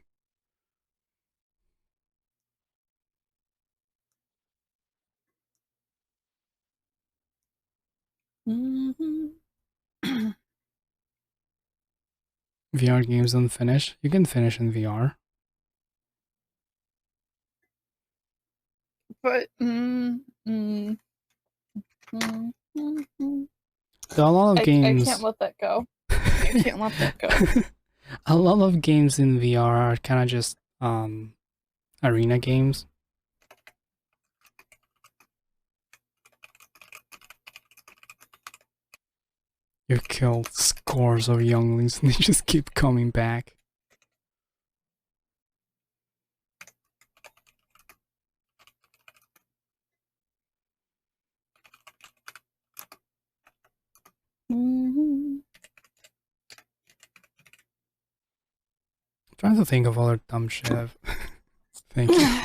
VR games don't finish. You can finish in VR.
But
There are a lot of games.
I can't let that go. I can't let that go.
A lot of games in VR are kind of just arena games. You killed scores of younglings and they just keep coming back. I'm trying to think of other dumb shit. Thank you.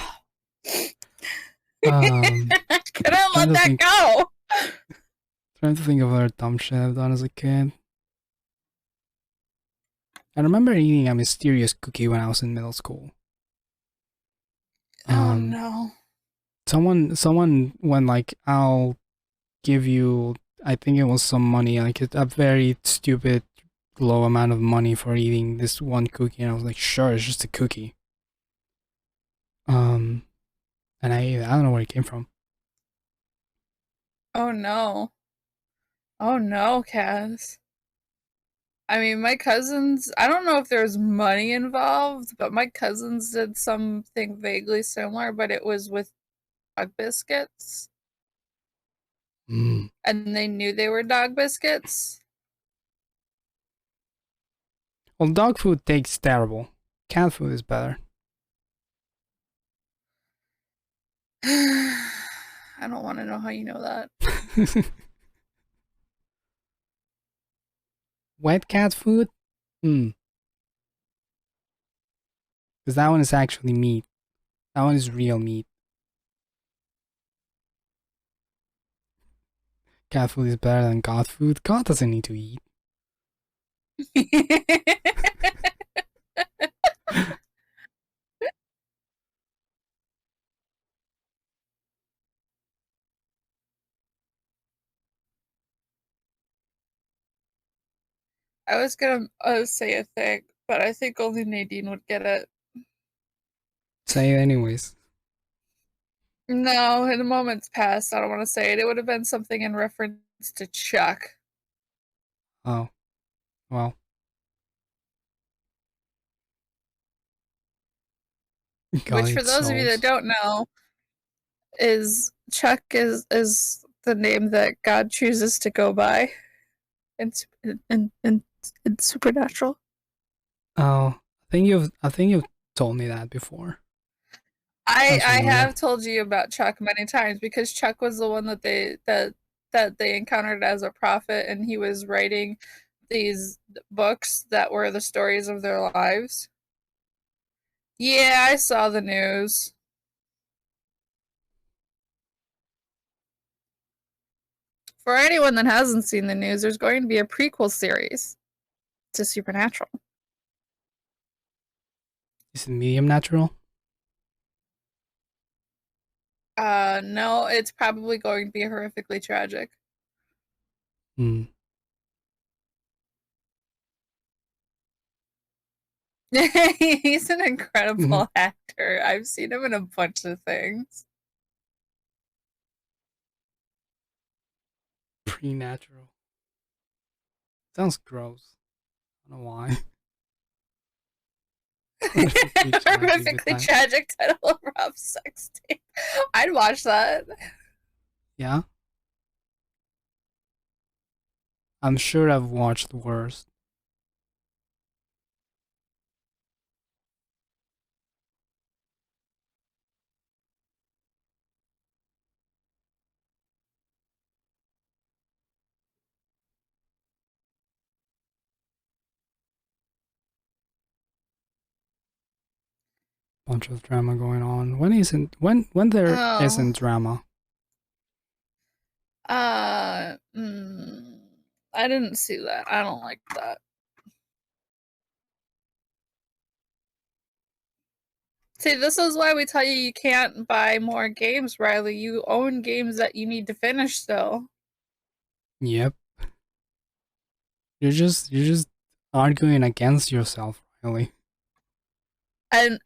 Couldn't let that go.
Trying to think of other dumb shit I've done as a kid. I remember eating a mysterious cookie when I was in middle school.
Oh no.
Someone went like, I'll give you, I think it was some money, like a very stupid low amount of money for eating this one cookie, and I was like, sure, it's just a cookie. And I ate it. I don't know where it came from.
Oh no. Oh no, Khaz. I mean, my cousins, I don't know if there was money involved, but my cousins did something vaguely similar, but it was with dog biscuits.
Mm.
And they knew they were dog biscuits.
Well, dog food tastes terrible. Cat food is better.
I don't want to know how you know that.
Wet cat food? Hmm. Because that one is actually meat. That one is real meat. Cat food is better than God food. God doesn't need to eat.
I was gonna say a thing, but I think only Nadine would get it.
Say it anyways.
No, in a moment's past, I don't want to say it. It would have been something in reference to Chuck.
Oh, well. God
Which, for
eats
those of you that
souls.
don't know, is Chuck is the name that God chooses to go by in in Supernatural.
Oh, I think you've told me that before. Sounds
I
familiar.
have told you about Chuck many times because Chuck was the one that they encountered as a prophet, and he was writing these books that were the stories of their lives. Yeah, I saw the news. For anyone that hasn't seen the news, there's going to be a prequel series to Supernatural.
Is it medium natural?
No, it's probably going to be horrifically tragic.
Hmm.
He's an incredible actor. I've seen him in a bunch of things.
Pre-natural. Sounds gross. I don't know why. Horrifically tragic the
Horrifically
time.
tragic title of Rob's sex tape. I'd watch that.
Yeah? I'm sure I've watched worse. Bunch of drama going on. When there
Oh.
isn't drama?
Uh, mm, I didn't see that. I don't like that. See, this is why we tell you you can't buy more games, Riley. You own games that you need to finish still.
Yep. You're just arguing against yourself, really.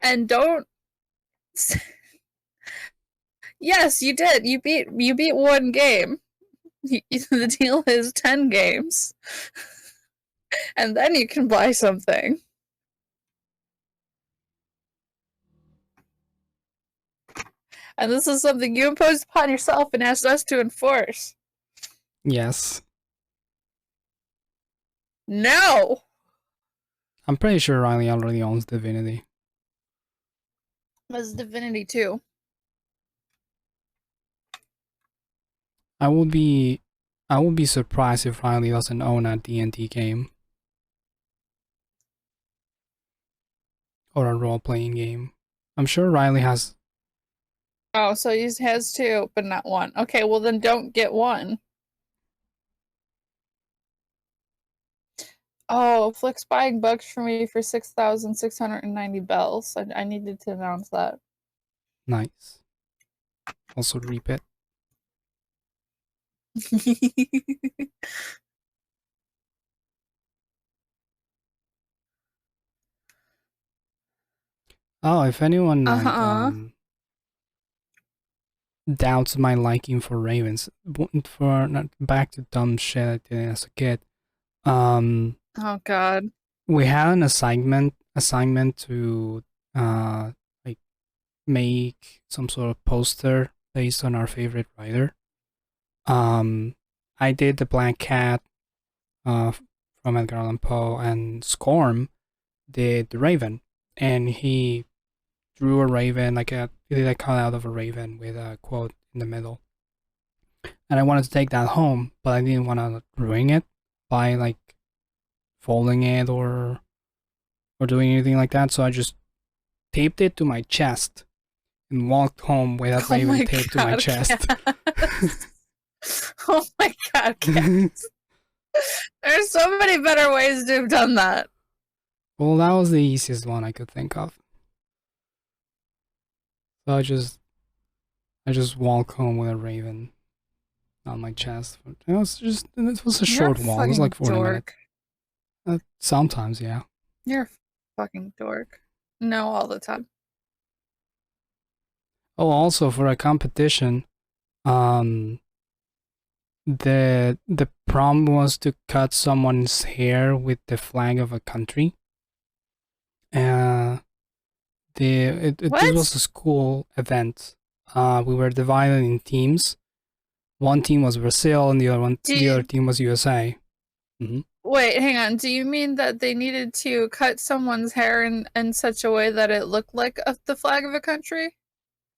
And don't Yes, you did. You beat one game. The deal is 10 games. And then you can buy something. And this is something you imposed upon yourself and asked us to enforce.
Yes.
No!
I'm pretty sure Riley already owns Divinity.
That's Divinity 2.
I would be surprised if Riley doesn't own a D&D game or a role-playing game. I'm sure Riley has.
Oh, so he has 2, but not 1. Okay, well then don't get 1. Oh, Flick's buying bugs for me for 6,690 bells. I needed to announce that.
Nice. Also reap it. Oh, if anyone doubts my liking for ravens, for not back to dumb shit I did as a kid.
Oh god.
We had an assignment to like make some sort of poster based on our favorite writer. I did the Black Cat from Edgar Allan Poe, and Scorm did the Raven, and he drew a raven, he did a cutout of a raven with a quote in the middle. And I wanted to take that home, but I didn't want to ruin it by like folding it or doing anything like that. So I just taped it to my chest, and walked home with that raven taped to my chest.
Oh my god, Khaz. There's so many better ways to have done that.
Well, that was the easiest one I could think of. So I just walk home with a raven on my chest. It was a short walk. It was like 40 minutes. Sometimes, yeah.
You're a fucking dork. No, all the time.
Oh, also for a competition, the prom was to cut someone's hair with the flag of a country. This was a school event. We were divided in teams. One team was Brazil, and the other team was USA. Mm-hmm.
Wait, hang on. Do you mean that they needed to cut someone's hair in such a way that it looked like the flag of a country?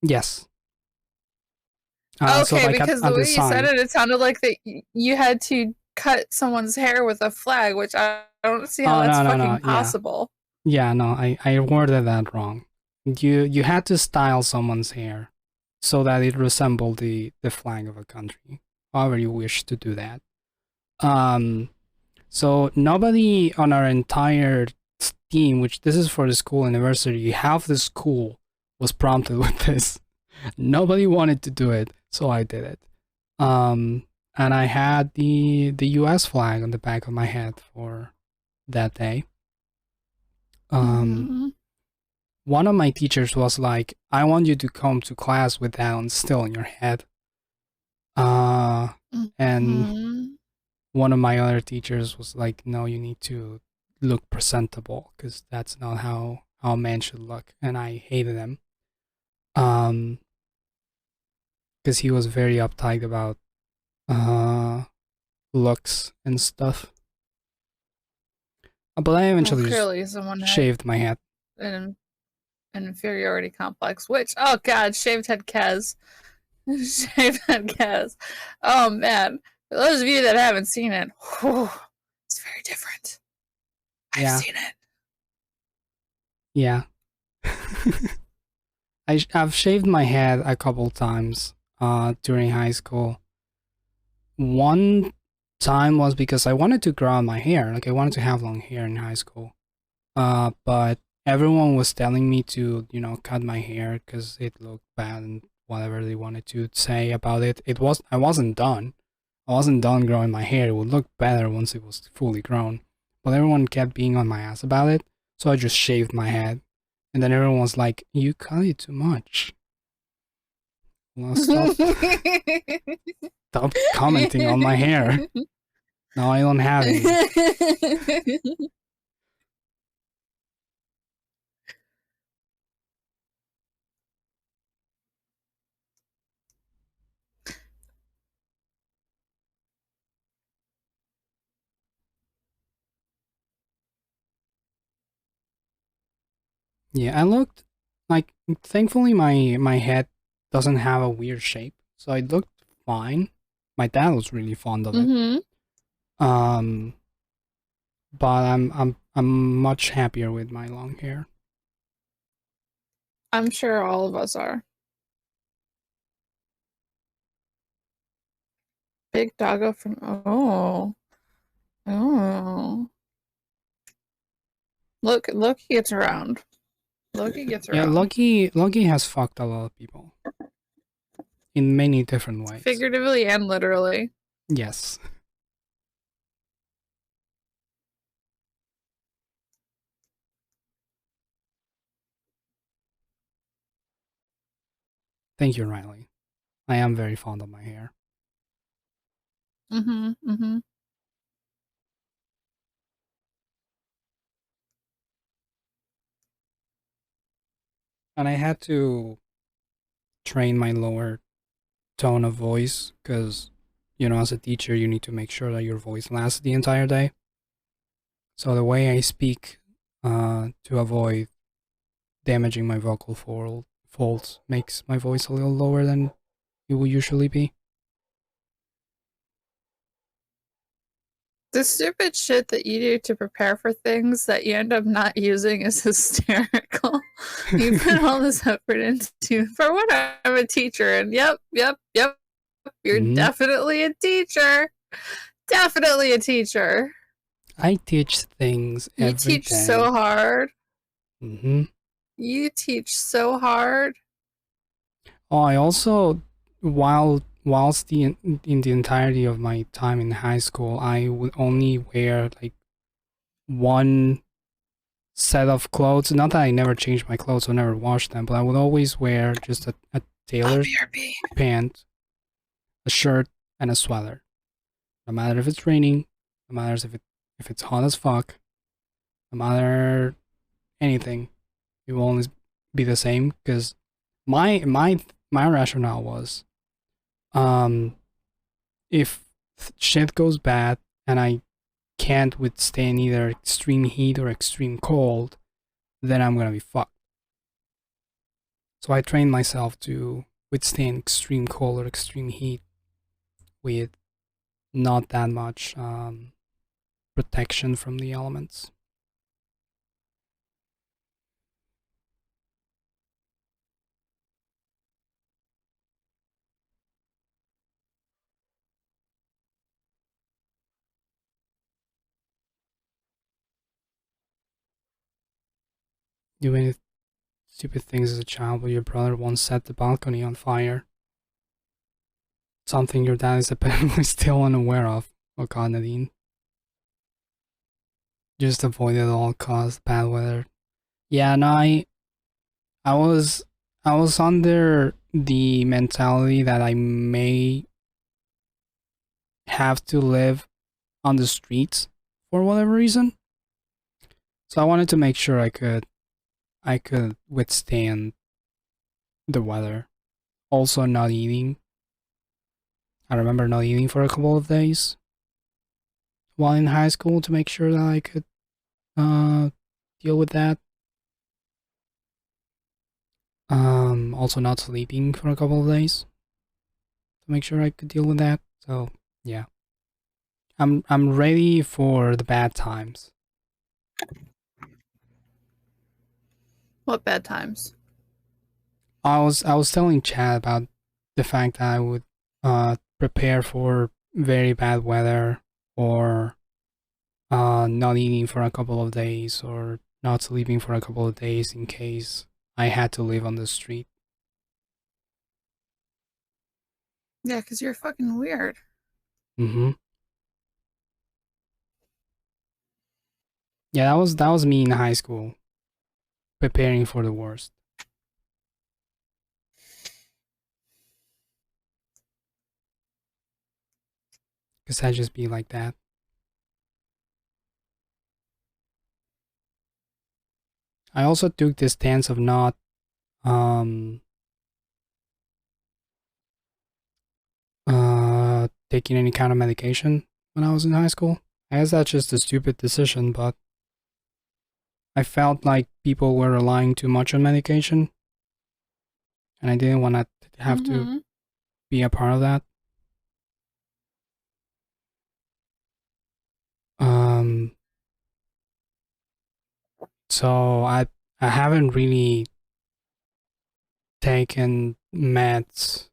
Yes.
Okay,
so like
because the way you said it, it sounded like that you had to cut someone's hair with a flag, which I don't see how that's fucking possible.
Yeah, no, I worded that wrong. You had to style someone's hair so that it resembled the flag of a country, however you wish to do that. So nobody on our entire team, which this is for the school anniversary, half the school was prompted with this. Nobody wanted to do it, so I did it. And I had the US flag on the back of my head for that day. One of my teachers was like, I want you to come to class with that on still in your head. And one of my other teachers was like, no, you need to look presentable because that's not how a man should look. And I hated him. Because he was very uptight about looks and stuff. But I eventually just shaved my head.
An inferiority complex, which, oh god, shaved head Khaz. Shaved head Khaz. Oh man. For those of you that haven't seen it, whew, it's very different. I've seen it.
Yeah. I've shaved my head a couple times during high school. One time was because I wanted to grow out my hair. Like I wanted to have long hair in high school. But everyone was telling me to, cut my hair because it looked bad and whatever they wanted to say about it. I wasn't done. I wasn't done growing my hair. It would look better once it was fully grown. But everyone kept being on my ass about it, so I just shaved my head. And then everyone was like, you cut it too much. Well, stop commenting on my hair. Now I don't have any. Yeah, I looked like thankfully my head doesn't have a weird shape, so it looked fine. My dad was really fond of it. But I'm much happier with my long hair.
I'm sure all of us are. Big doggo from oh. Loki gets around. Loki gets around.
Yeah, Loki has fucked a lot of people. In many different ways.
Figuratively and literally.
Yes. Thank you, Riley. I am very fond of my hair.
And
I had to train my lower tone of voice because, as a teacher, you need to make sure that your voice lasts the entire day. So the way I speak to avoid damaging my vocal folds makes my voice a little lower than it would usually be.
The stupid shit that you do to prepare for things that you end up not using is hysterical. You put all this effort into for what I'm a teacher, and yep. You're definitely a teacher. Definitely a teacher.
I teach things every day.
You teach so hard.
Mm-hmm.
You teach so hard.
Oh, I also, whilst in the entirety of my time in high school, I would only wear like one set of clothes. Not that I never changed my clothes or never washed them, but I would always wear just a tailored pant, a shirt, and a sweater. No matter if it's raining, no matter if it's hot as fuck, no matter anything, it will always be the same. Because my rationale was, if shit goes bad and I can't withstand either extreme heat or extreme cold, then I'm gonna be fucked. So I trained myself to withstand extreme cold or extreme heat with not that much protection from the elements. You made stupid things as a child, but your brother once set the balcony on fire. Something your dad is apparently still unaware of. Oh god, Nadine. Just avoid it at all costs, bad weather. Yeah, no, I was under the mentality that I may have to live on the streets for whatever reason. So I wanted to make sure I could withstand the weather. Also not eating. I remember not eating for a couple of days while in high school to make sure that I could deal with that. Also not sleeping for a couple of days to make sure I could deal with that. So yeah, I'm ready for the bad times.
What bad times?
I was telling Chad about the fact that I would prepare for very bad weather, or not eating for a couple of days, or not sleeping for a couple of days in case I had to live on the street.
Yeah, because you're fucking weird.
Mm-hmm. Yeah, that was me in high school, preparing for the worst. Cause I just be like that. I also took this stance of not taking any kind of medication when I was in high school. I guess that's just a stupid decision, but I felt like people were relying too much on medication, and I didn't want to have to be a part of that. So I haven't really taken meds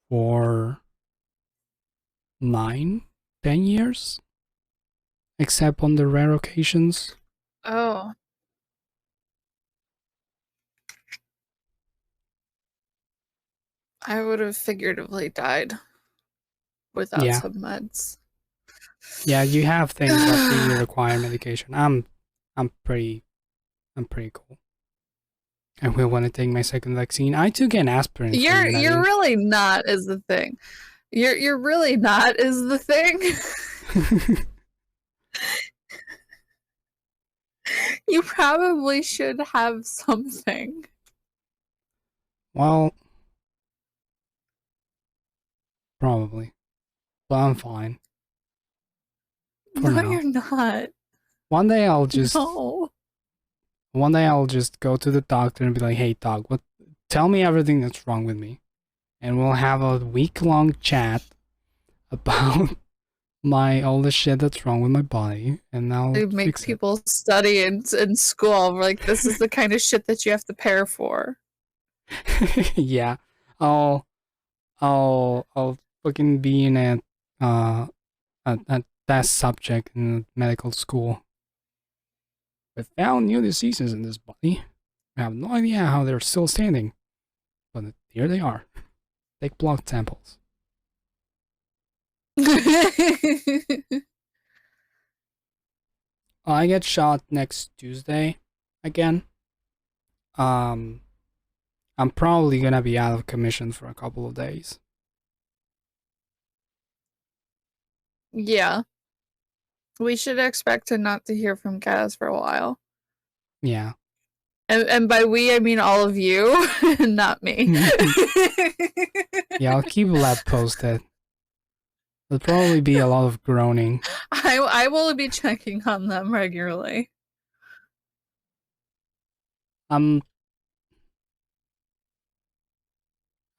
for 9, 10 years, except on the rare occasions.
Oh. I would have figuratively died without some meds.
Yeah, you have things that really require medication. I'm pretty cool. I will want to take my second vaccine. I took an aspirin.
You're really not is the thing. You're really not is the thing. You probably should have something.
Well, probably. But I'm fine.
No, now. You're not.
One day I'll just
No.
One day I'll just go to the doctor and be like, "Hey doc, tell me everything that's wrong with me." And we'll have a week-long chat about all the shit that's wrong with my body, and I'll
They make
fix it.
people study in school. Like, this is the kind of shit that you have to prepare for.
Yeah, I'll I'll fucking be in a test subject in medical school. We found new diseases in this body. I have no idea how they're still standing, but here they are. Take blood samples. I get shot next Tuesday again. Um, I'm probably gonna be out of commission for a couple of days.
Yeah. We should expect to not to hear from Khaz for a while.
Yeah.
And by we, I mean all of you, not me.
Yeah, I'll keep Lab posted. There'll probably be a lot of groaning.
I will be checking on them regularly.
I'm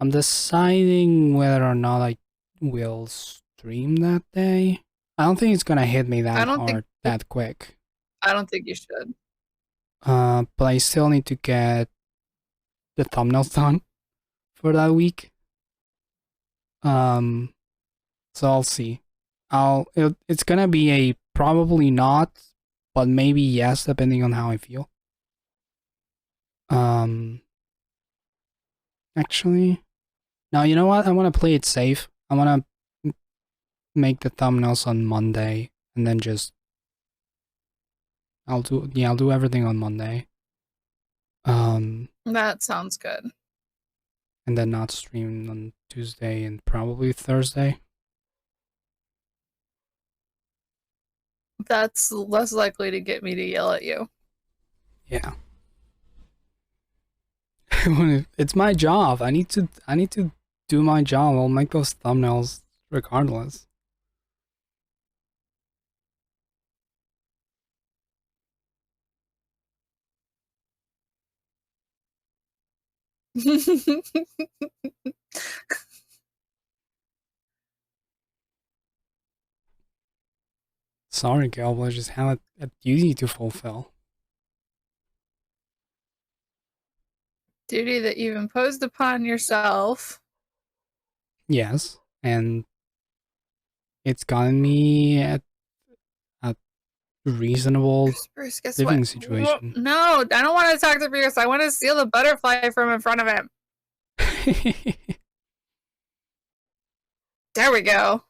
deciding whether or not I will stream that day. I don't think it's gonna hit me that hard that quick.
I don't think you should.
But I still need to get the thumbnails done for that week. So I'll see. It's gonna be a probably not, but maybe yes, depending on how I feel. Actually, now you know what? I want to play it safe. I want to make the thumbnails on Monday, and then just I'll do everything on Monday.
That sounds good.
And then not stream on Tuesday and probably Thursday.
That's less likely to get me to yell at you.
Yeah. It's my job. I need to do my job. I'll make those thumbnails regardless. Sorry, girl, but I just have a duty to fulfill.
Duty that you've imposed upon yourself.
Yes, and it's gotten me at a reasonable
Bruce, guess
living
what?
situation.
No, I don't want to talk to Bruce. I want to steal the butterfly from in front of him. There we go.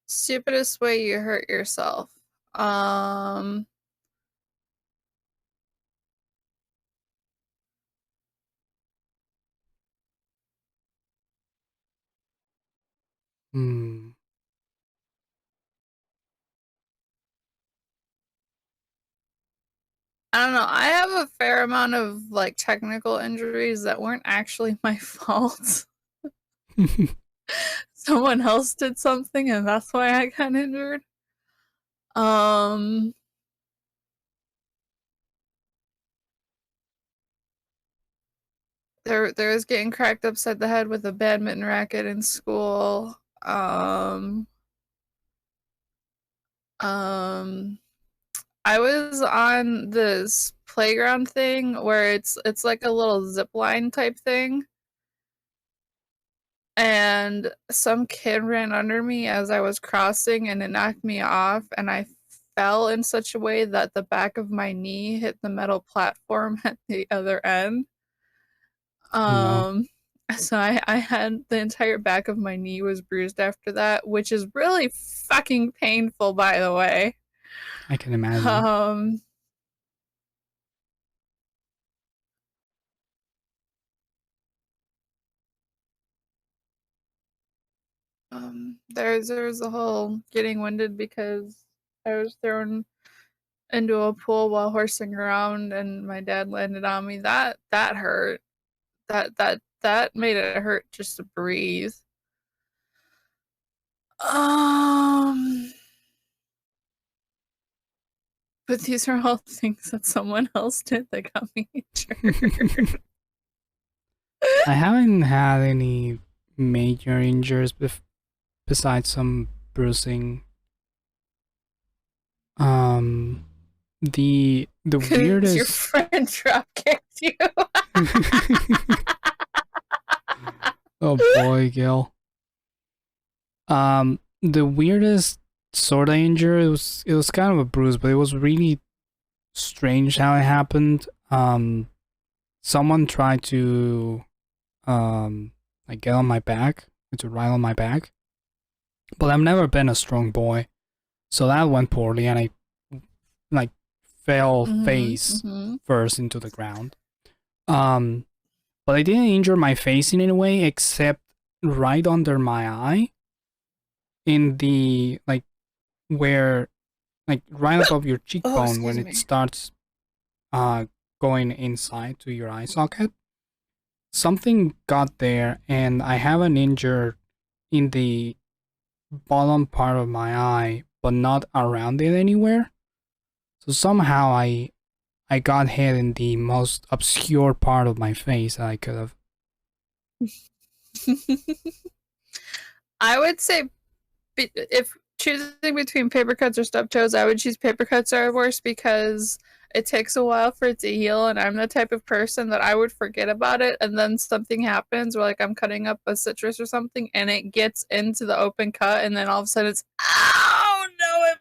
Stupidest way you hurt yourself.
Hmm.
I don't know. I have a fair amount of like technical injuries that weren't actually my fault. Someone else did something and that's why I got injured. There was getting cracked upside the head with a badminton racket in school. I was on this playground thing where it's like a little zip line type thing. And some kid ran under me as I was crossing and it knocked me off and I fell in such a way that the back of my knee hit the metal platform at the other end.
No.
So I had the entire back of my knee was bruised after that, which is really fucking painful, by the way.
I can imagine.
There's a whole getting winded because I was thrown into a pool while horsing around and my dad landed on me. That hurt. That made it hurt just to breathe. But these are all things that someone else did that got me injured.
I haven't had any major injuries besides some bruising. The
Because your
weirdest.
friend drop kicked you.
Oh boy, Gil. The weirdest sort of injury, it was kind of a bruise, but it was really strange how it happened. Someone tried to like get on my back, to ride on my back, but I've never been a strong boy, so that went poorly, and I like fell face first into the ground. But I didn't injure my face in any way except right under my eye, in the like where like right above your cheekbone when it starts going inside to your eye socket. Something got there, and I have an injury in the bottom part of my eye, but not around it anywhere. So somehow I got hit in the most obscure part of my face that I could have.
I would say if choosing between paper cuts or stubbed toes, I would choose paper cuts are worse because it takes a while for it to heal, and I'm the type of person that I would forget about it, and then something happens where like I'm cutting up a citrus or something and it gets into the open cut, and then all of a sudden it's, oh no, it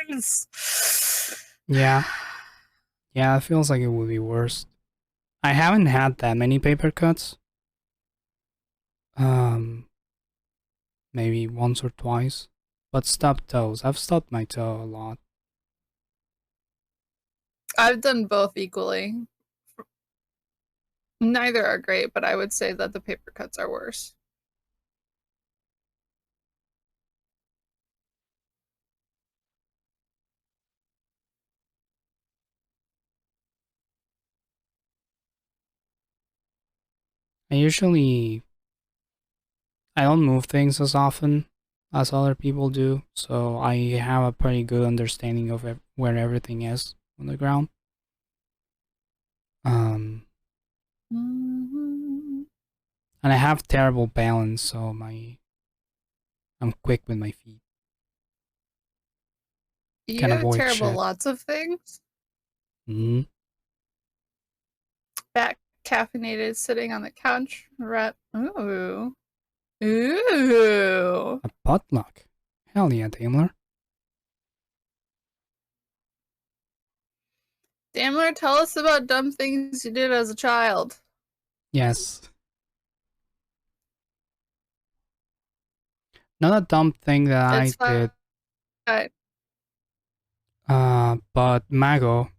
burns.
Yeah. Yeah, it feels like it would be worse. I haven't had that many paper cuts. Maybe once or twice. But stubbed toes. I've stubbed my toe a lot.
I've done both equally. Neither are great, but I would say that the paper cuts are worse.
I don't move things as often as other people do, so I have a pretty good understanding of where everything is on the ground. And I have terrible balance, so I'm quick with my feet.
You
Can
have
avoid
terrible
shit.
lots of things.
Mm-hmm.
Back caffeinated, sitting on the couch. Ooh. Ooh.
A potluck. Hell yeah, Daimler.
Daimler, tell us about dumb things you did as a child.
Yes. Not a dumb thing that I did. But Mango,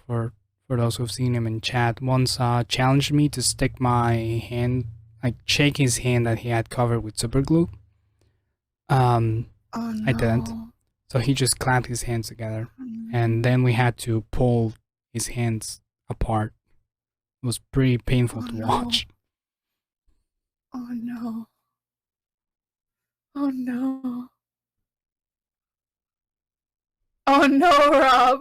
for those who've seen him in chat, once challenged me to stick my hand, like shake his hand that he had covered with super glue.
Oh no.
I didn't. So he just clamped his hands together, and then we had to pull his hands apart. It was pretty painful to watch.
Oh no. Oh no. Oh no, Rob.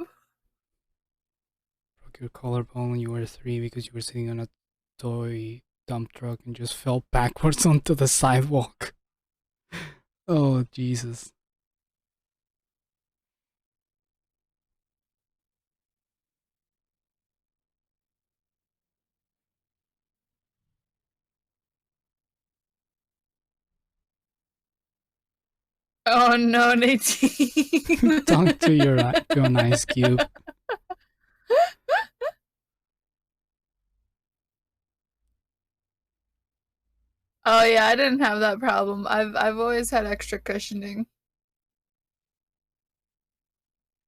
Broke your collarbone when you were 3 because you were sitting on a toy dump truck and just fell backwards onto the sidewalk. Oh, Jesus.
Oh no, Nadine.
Talk to an ice cube.
Oh yeah, I didn't have that problem. I've always had extra cushioning.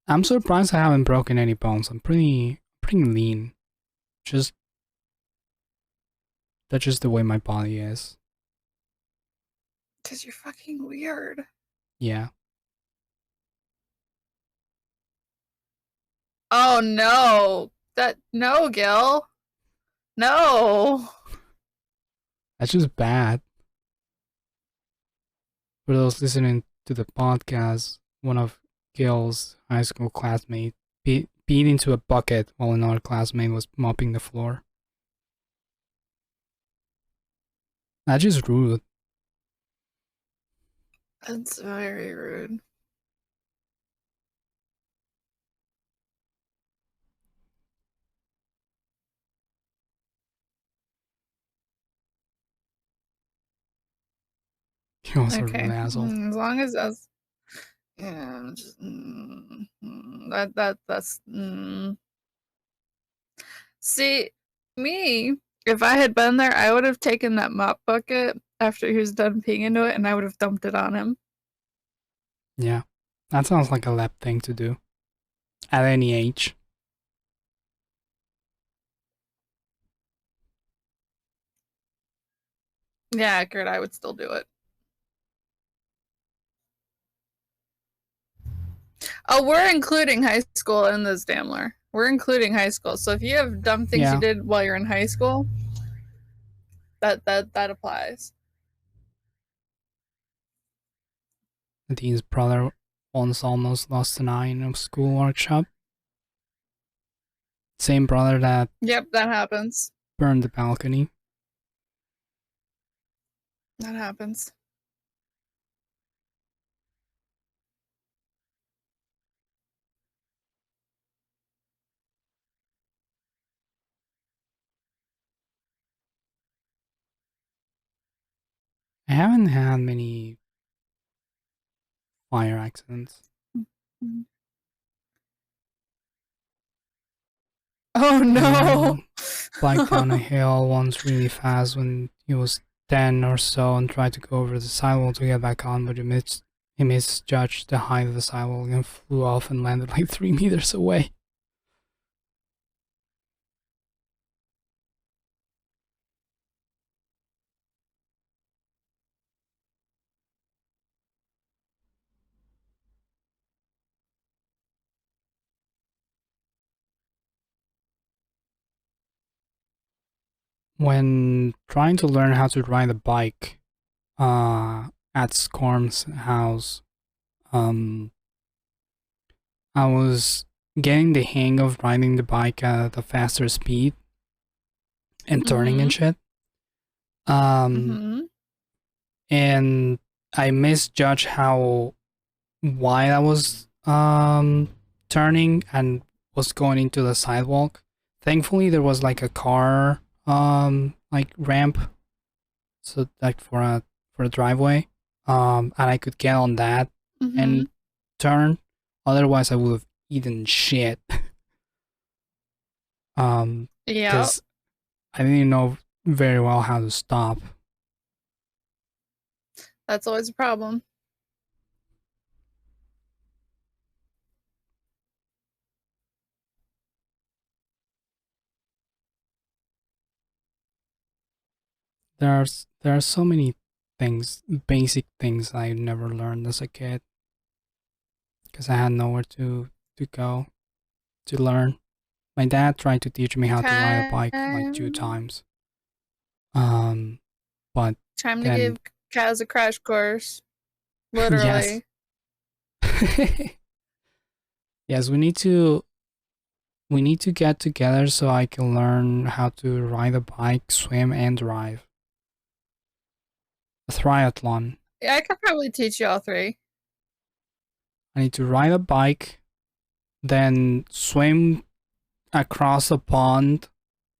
I'm surprised I haven't broken any bones. I'm pretty lean. That's just the way my body is.
'Cause you're fucking weird.
Yeah.
Oh no. No, Gil. No.
That's just bad. For those listening to the podcast, one of Gil's high school classmate beat into a bucket while another classmate was mopping the floor. That's just rude.
That's very rude.
He was a
Okay,
rude asshole.
as long as that's that's See, me, if I had been there, I would have taken that mop bucket after he was done peeing into it and I would have dumped it on him.
Yeah, that sounds like a lap thing to do. At any age.
Yeah, accurate, I would still do it. Oh, we're including high school in this, Daimler. We're including high school. So if you have dumb things you did while you're in high school, that applies.
Dean's brother once almost lost an eye in a school workshop. Same brother that
Yep, that happens.
burned the balcony.
That happens.
I haven't had many fire accidents.
Oh no!
Biked down a hill once really fast when he was 10 or so and tried to go over the sidewalk to get back on, but he misjudged the height of the sidewalk and flew off and landed like 3 meters away. When trying to learn how to ride a bike at Scorm's house, I was getting the hang of riding the bike at a faster speed and turning and shit. And I misjudged how wide I was turning and was going into the sidewalk. Thankfully there was like a car like ramp, so like for a driveway, and I could get on that and turn. Otherwise I would have eaten shit.
Yeah.
Because I didn't know very well how to stop.
That's always a problem.
There are so many things, basic things I never learned as a kid, because I had nowhere to go to learn. My dad tried to teach me how to ride a bike like 2 times. But
time to give Khaz a crash course. Literally.
Yes. Yes, we need to get together so I can learn how to ride a bike, swim, and drive. A triathlon.
Yeah, I could probably teach you all 3.
I need to ride a bike, then swim across a pond,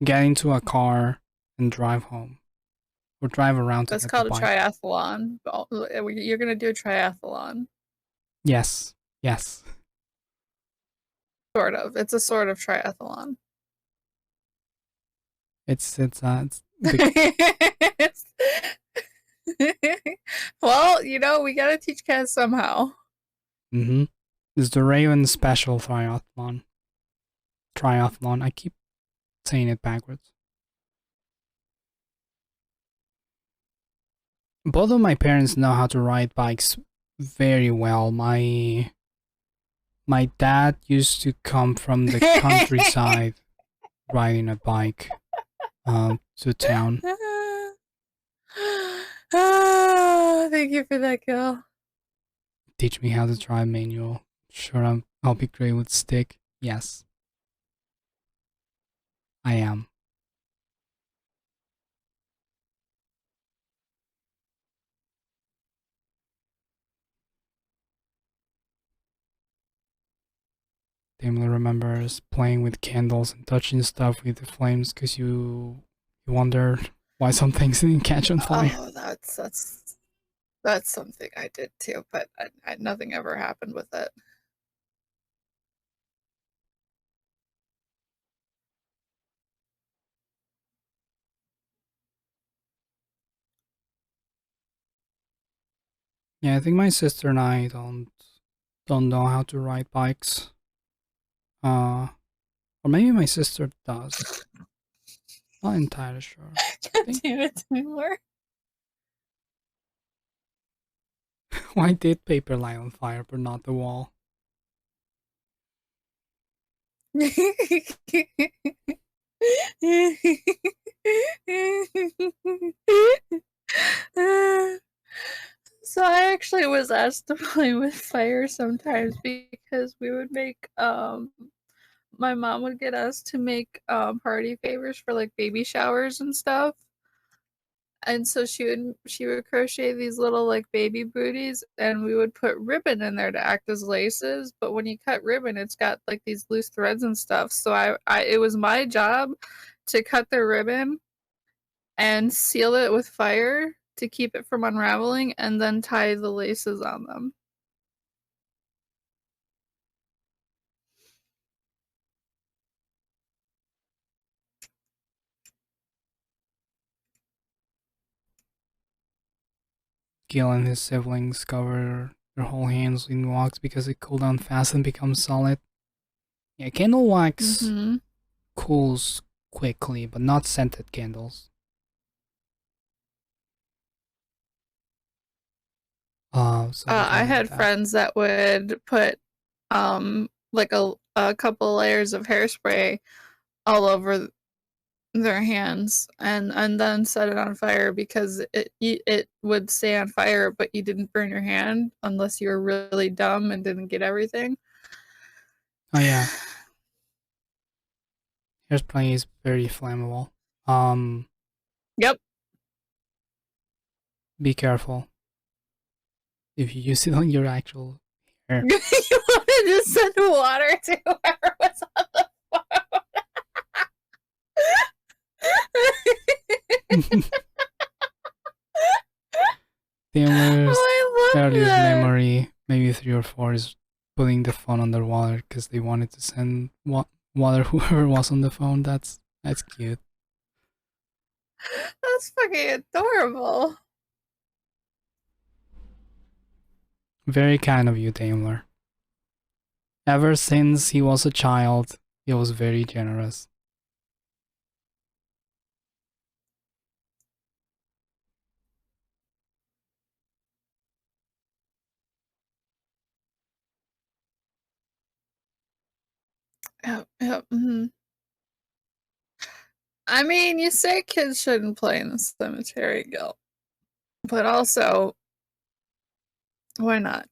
get into a car, and drive home. Or drive around to
That's
get
called
the
a
bike.
triathlon. You're gonna do a triathlon.
Yes. Yes.
Sort of. It's a sort of triathlon.
It's
Well, you know, we gotta teach Khaz somehow.
It's the Raven Special Triathlon. I keep saying it backwards. Both of my parents know how to ride bikes very well. My dad used to come from the countryside riding a bike to town.
Oh, thank you for that, Gil.
Teach me how to drive manual. Sure, I'll be great with stick. Yes, I am. Dimly remembers playing with candles and touching stuff with the flames because you wonder why some things didn't catch on fire.
Oh, that's something I did too, but nothing ever happened with it.
Yeah, I think my sister and I don't know how to ride bikes. Or maybe my sister does. Not entirely sure. I
God
think
damn it anymore.
why did paper light on fire but not the wall?
So I actually was asked to play with fire sometimes because we would make my mom would get us to make party favors for like baby showers and stuff. And so she would crochet these little like baby booties and we would put ribbon in there to act as laces, but when you cut ribbon it's got like these loose threads and stuff. So I it was my job to cut the ribbon and seal it with fire to keep it from unraveling and then tie the laces on them.
Gil and his siblings cover their whole hands in wax because it cools down fast and becomes solid. Yeah, candle wax
Mm-hmm.
cools quickly, but not scented candles. So we
I
don't need
had
that.
friends that would put like a couple layers of hairspray all over their hands and then set it on fire because it would stay on fire but you didn't burn your hand unless you were really dumb and didn't get everything.
Oh yeah, hairspray is very flammable. Um,
Yep.
be careful if you use it on your actual hair.
You wanted to send water to whoever was on the phone.
Taylor's
Oh, I love
earliest
that.
memory, maybe 3 or 4, is putting the phone underwater because they wanted to send water whoever was on the phone. That's cute.
That's fucking adorable.
Very kind of you, Daimler. Ever since he was a child, he was very generous.
Yep, yep. Mhm. I mean, you say kids shouldn't play in the cemetery, Gil, but also, why not?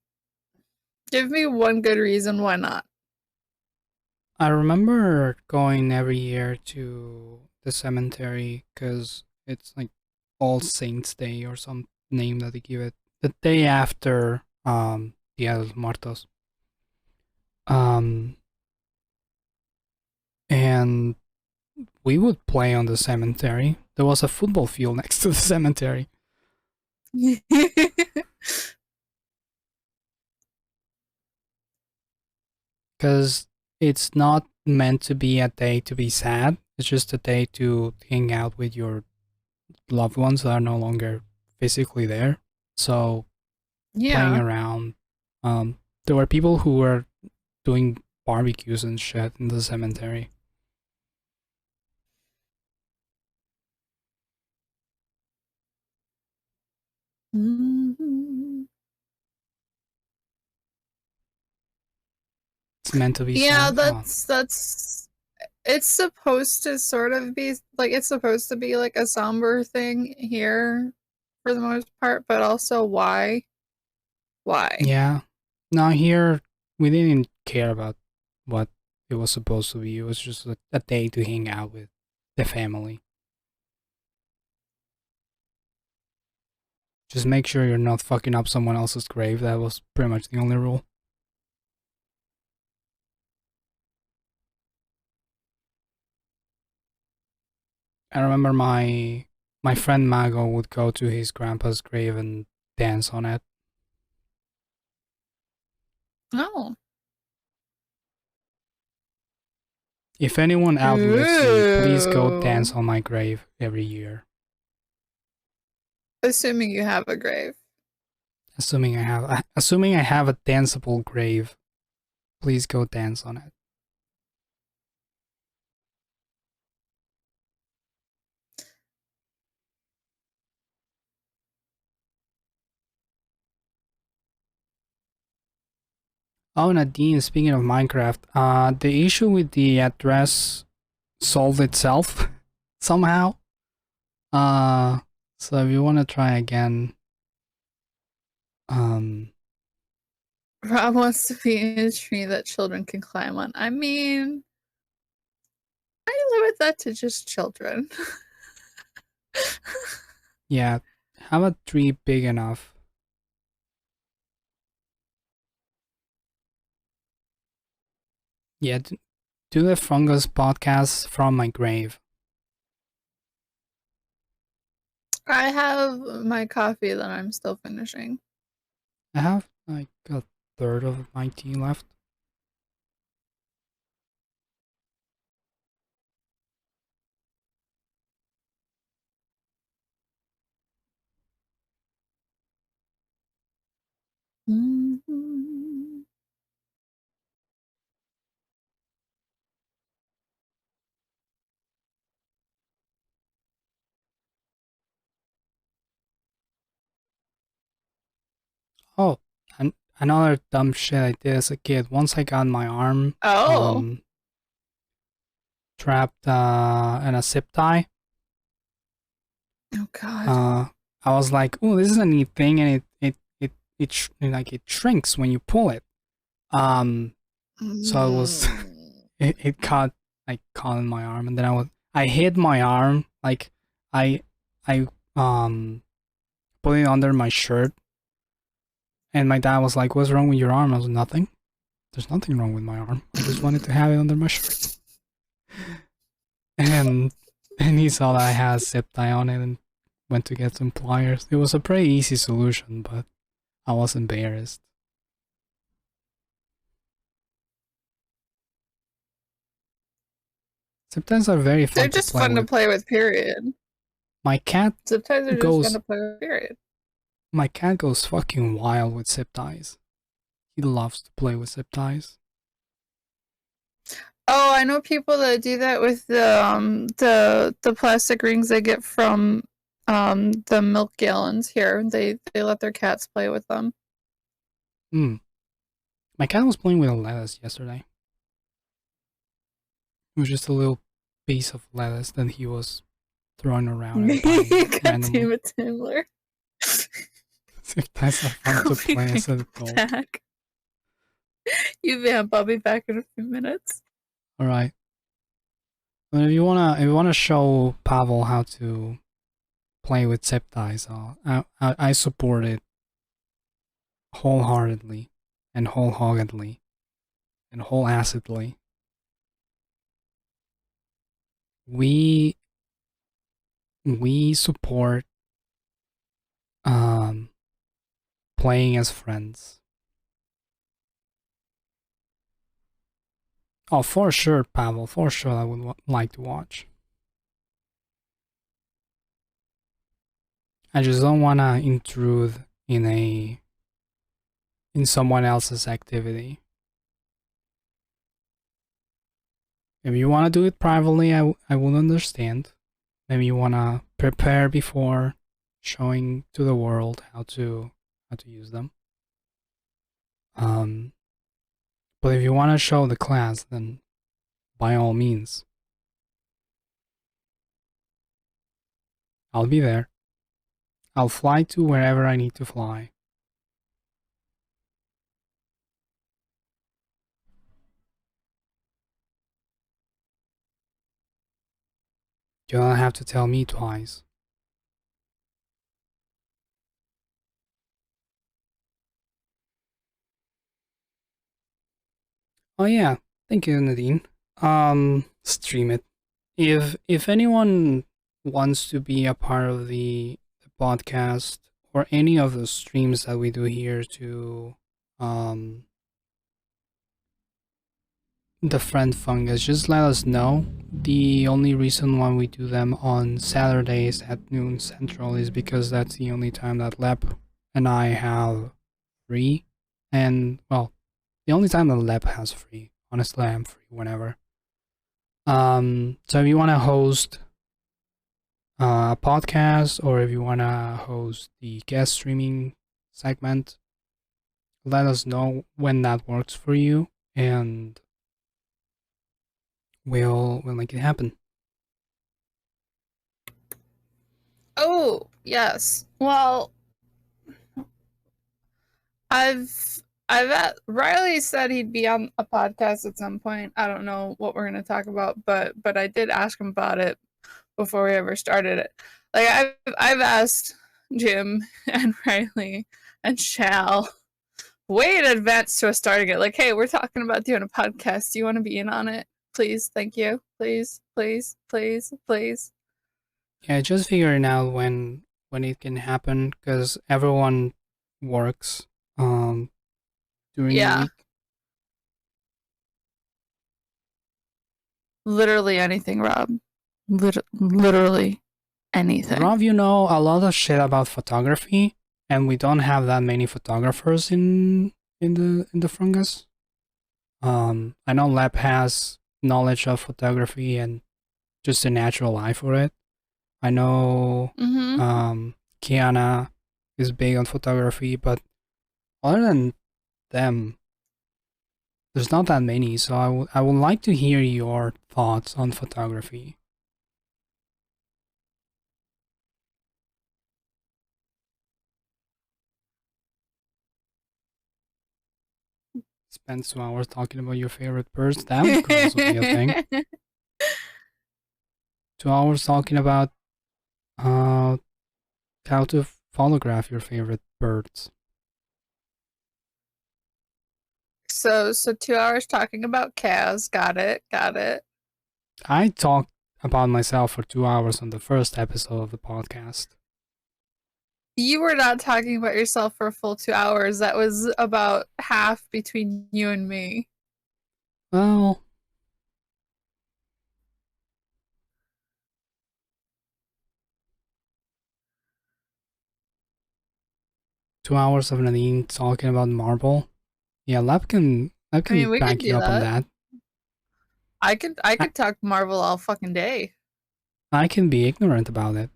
Give me one good reason why not.
I remember going every year to the cemetery because it's like All Saints Day or some name that they give it. The day after Dia de los Muertos. Um and we would play on the cemetery. There was a football field next to the cemetery. Because it's not meant to be a day to be sad. It's just a day to hang out with your loved ones that are no longer physically there. So playing
Yeah.
around, there were people who were doing barbecues and shit in the cemetery.
Mhm.
It's meant to be
Yeah,
sad. Oh,
that's it's supposed to sort of be like it's supposed to be like a somber thing here for the most part, but also why? Why?
yeah. Now here we didn't care about what it was supposed to be. It was just a day to hang out with the family. Just make sure you're not fucking up someone else's grave. That was pretty much the only rule. I remember my friend Mago would go to his grandpa's grave and dance on it.
Oh.
If anyone outlives me, please go
Ooh.
dance on my grave every year.
Assuming you have a grave.
Assuming I have a danceable grave, please go dance on it. Oh, Nadine, speaking of Minecraft, the issue with the address solved itself somehow. So if you want to try again,
Rob wants to be in a tree that children can climb on. I mean, I limit that to just children.
yeah, have a tree big enough. Yeah, do the Fungus podcast from my grave.
I have my coffee that I'm still finishing.
I have like a third of my tea left.
Mm-hmm.
Oh, and another dumb shit I did as a kid. Once I got my arm trapped in a zip tie.
Oh god.
I was like, oh, this is a neat thing, and it shrinks when you pull it. So it was it caught in my arm, and then I hid my arm, like I put it under my shirt, and my dad was like, "What's wrong with your arm?" I was like, "Nothing. There's nothing wrong with my arm. I just wanted to have it under my shirt." and he saw that I had a zip tie on it and went to get some pliers. It was a pretty easy solution, but I was embarrassed. Zip ties are very fun.
They're just fun to play with, period.
My cat
Zip ties are just fun to play with, period.
My cat goes fucking wild with zip ties. He loves to play with zip ties.
Oh, I know people that do that with the plastic rings they get from the milk gallons here. They let their cats play with them.
My cat was playing with a lettuce yesterday. It was just a little piece of lettuce that he was throwing around.
God damn it, Timler.
Zip ties are fun to play as an adult.
Back. You vamp, I'll be back in a few minutes.
Alright. But if you wanna show Pavel how to play with zip ties, I support it wholeheartedly and wholehoggedly and wholeacidly. We support playing as friends. Oh, for sure, Pavel. For sure, I would like to watch. I just don't want to intrude in someone else's activity. If you want to do it privately, I would understand. Maybe you want to prepare before showing to the world how to use them. But if you want to show the class, then by all means, I'll be there. I'll fly to wherever I need to fly. You don't have to tell me twice. Oh yeah, thank you, Nadine. Stream it. If anyone wants to be a part of the podcast or any of the streams that we do here to um the friend fungus, just let us know. The only reason why we do them on Saturdays at noon central is because that's the only time that Lep and I have free. And well, the only time that Lep has free. Honestly, I am free whenever. So if you want to host a podcast or if you want to host the guest streaming segment, let us know when that works for you, and we'll make it happen.
Oh, yes. Well, Riley said he'd be on a podcast at some point. I don't know what we're gonna talk about, but I did ask him about it before we ever started it. Like I've asked Jim and Riley and Shal way in advance to us starting it. Like, hey, we're talking about doing a podcast. Do you want to be in on it? Please, thank you. Please, please, please, please.
Yeah, just figuring out when it can happen because everyone works during the
Yeah,
week.
literally anything, Rob. Literally anything.
Rob, you know a lot of shit about photography, and we don't have that many photographers in the Frungus. I know Lab has knowledge of photography and just a natural eye for it. I know
Mm-hmm.
Kiana is big on photography, but other than them, there's not that many. So I would like to hear your thoughts on photography. Spend 2 hours talking about your favorite birds. That could also be a thing. 2 hours talking about uh how to photograph your favorite birds.
So 2 hours talking about Khaz. Got it. Got it.
I talked about myself for 2 hours on the first episode of the podcast.
You were not talking about yourself for a full 2 hours. That was about half between you and me.
Well, 2 hours of Nadine talking about marble. Yeah, Lab
I mean,
can
we could
back you
do
up on
that.
that.
I
I,
could talk Marvel all fucking day.
I can be ignorant about it.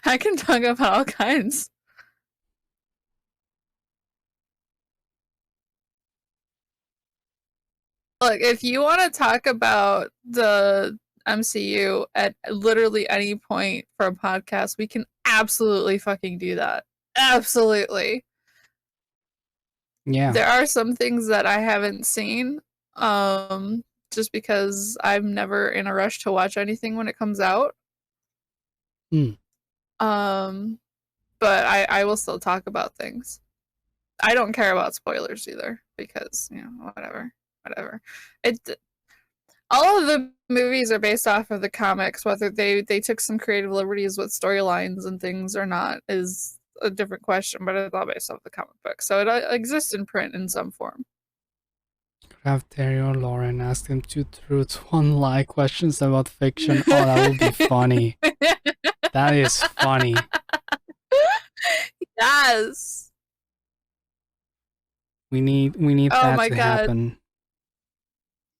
I can talk about all kinds. Look, if you want to talk about the MCU at literally any point for a podcast, we can absolutely fucking do that. Absolutely.
Yeah.
There are some things that I haven't seen, just because I'm never in a rush to watch anything when it comes out.
Hmm.
Um, but I will still talk about things. I don't care about spoilers either because whatever, whatever. It all of the movies are based off of the comics. Whether they took some creative liberties with storylines and things or not is a different question. But it's all based off the comic book, so it exists in print in some form.
Have Terry or Lauren ask him two truths, one lie questions about fiction. Oh, that would be funny. That is funny.
Yes.
We need
Oh
that
my
to
god.
happen.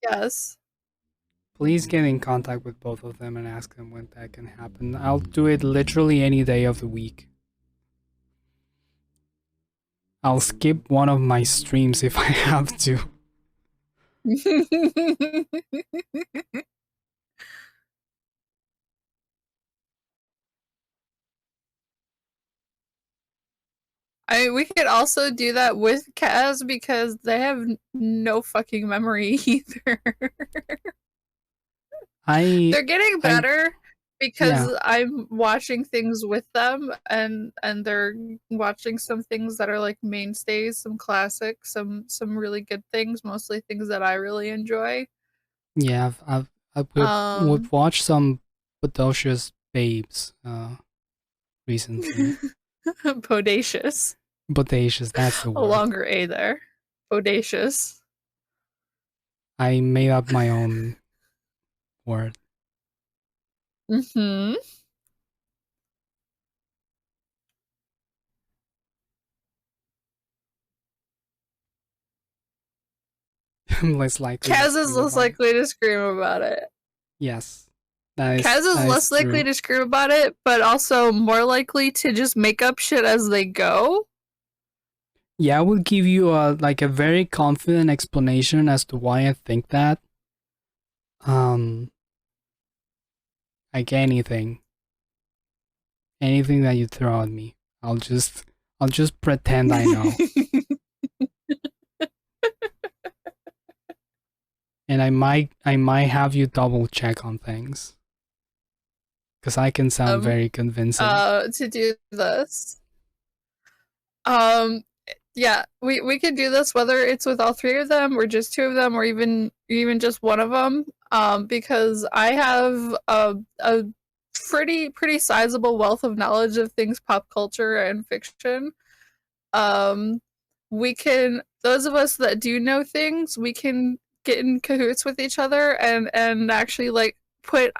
Yes.
Please get in contact with both of them and ask them when that can happen. I'll do it literally any day of the week. I'll skip one of my streams if I have to.
we could also do that with Khaz because they have no fucking memory either. They're getting better because
yeah.
I'm watching things with them, and they're watching some things that are like mainstays, some classics, some really good things, mostly things that I really enjoy.
Yeah, we've watched some Bodacious Babes recently.
Bodacious.
Bodacious, that's the
A
word.
longer A there. Bodacious.
I made up my own word.
Mm-hmm.
Less likely to
Kaz is
scream
less
about it.
likely to scream about it.
Yes,
Kaz is
that is
less likely
true.
to scream about it, but also more likely to just make up shit as they go.
Yeah, I will give you a very confident explanation as to why I think that. Um, like anything that you throw at me, I'll just pretend I know, and I might have you double check on things because I can sound very convincing.
To do this. Um, yeah, we can do this whether it's with all three of them or just two of them or even just one of them. Because I have a pretty sizable wealth of knowledge of things pop culture and fiction. Um, we can those of us that do know things, we can get in cahoots with each other and actually like put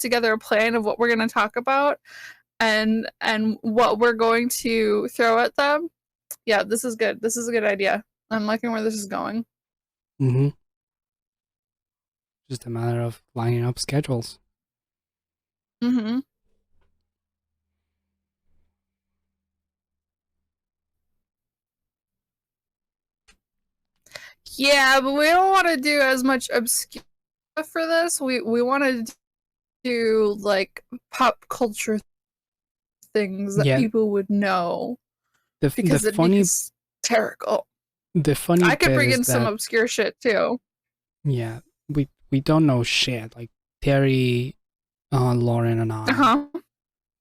together a plan of what we're going to talk about and what we're going to throw at them. Yeah, this is good. This is a good idea. I'm liking where this is going.
Mm-hmm. Just a matter of lining up schedules.
Mm-hmm. Yeah, but we don't want to do as much obscure stuff for this. We want to do like pop culture things that
Yeah,
people would know
the
because it'd be hysterical.
funny
I could
bit
bring
is
in some
that
obscure shit too.
yeah, we don't know shit. Like Terry, Lauren, and I,
Uh-huh.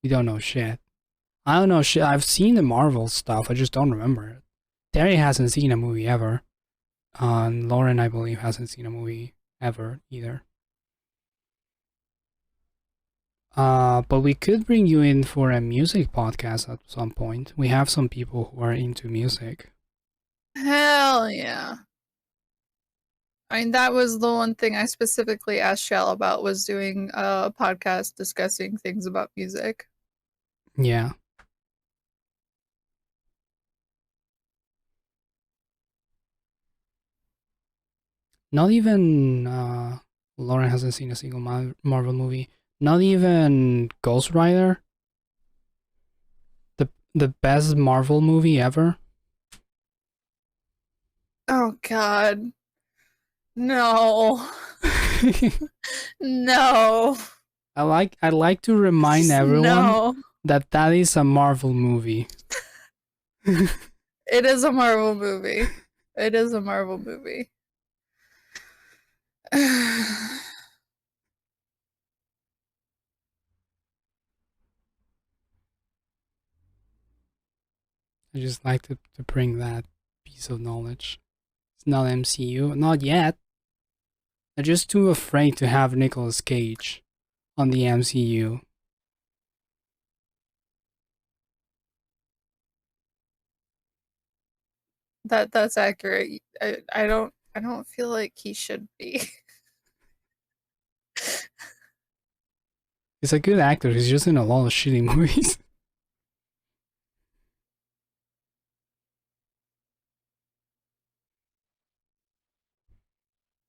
we don't know shit. I don't know shit. I've seen the Marvel stuff. I just don't remember it. Terry hasn't seen a movie ever. Lauren, I believe, hasn't seen a movie ever either. But we could bring you in for a music podcast at some point. We have some people who are into music.
Hell yeah. I mean, that was the one thing I specifically asked Shell about was doing a podcast discussing things about music.
Yeah. Not even Lauren hasn't seen a single Marvel movie. Not even Ghost Rider, the best Marvel movie ever.
Oh god. No. No.
I like to remind everyone
No.
that that is a Marvel movie.
It is a Marvel movie. It is a Marvel movie.
I just like to bring that piece of knowledge. It's not MCU, not yet. I'm just too afraid to have Nicolas Cage on the MCU.
That's accurate. I don't feel like he should be.
He's a good actor. He's just in a lot of shitty movies.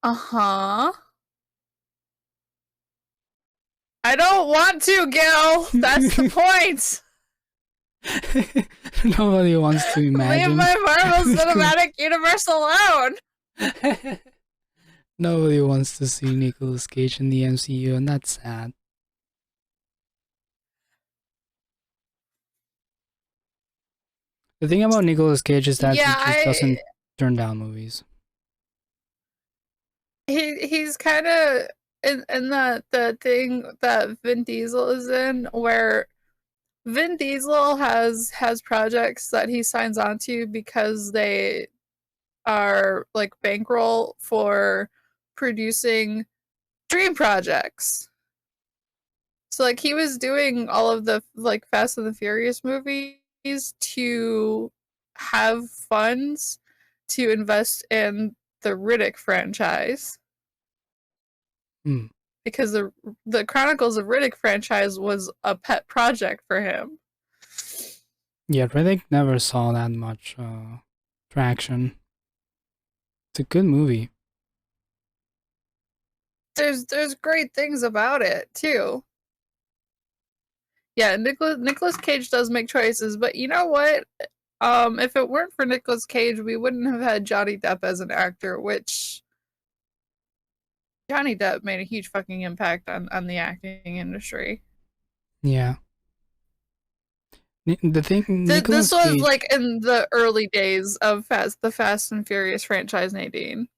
Uh-huh. I don't want to, Gil. That's the point.
Nobody wants to
Leave
imagine.
my Marvel Cinematic Universe alone.
Nobody wants to see Nicolas Cage in the MCU, and that's sad. The thing about Nicolas Cage is that he
Yeah,
just doesn't turn down movies.
he's kind of in the thing that Vin Diesel is in, where Vin Diesel has projects that he signs onto because they are like bankroll for producing dream projects. So like he was doing all of the like Fast and the Furious movies to have funds to invest in the Riddick franchise.
Hmm.
Because the Chronicles of Riddick franchise was a pet project for him.
Yeah, Riddick never saw that much traction. It's a good movie.
There's great things about it too. Yeah, Nicolas Cage does make choices, but you know what? If it weren't for Nicolas Cage, we wouldn't have had Johnny Depp as an actor, which Johnny Depp made a huge fucking impact on the acting industry.
Yeah. The thing,
This
Nicolas
was
Cage.
like in the early days of the Fast and Furious franchise, Nadine.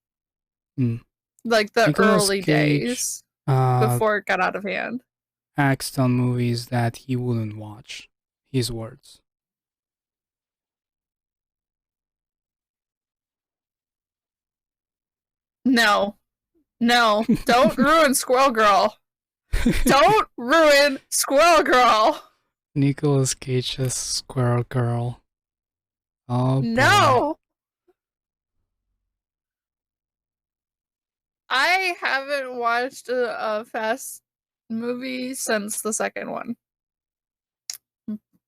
Hmm.
Like the
Nicolas
early
Cage
days before it got out of hand.
acts on movies that he wouldn't watch. His words.
No, no, don't ruin Squirrel Girl. Don't ruin Squirrel Girl.
Nicolas Cage's Squirrel Girl. Oh boy.
No. I haven't watched a Fast movie since the second one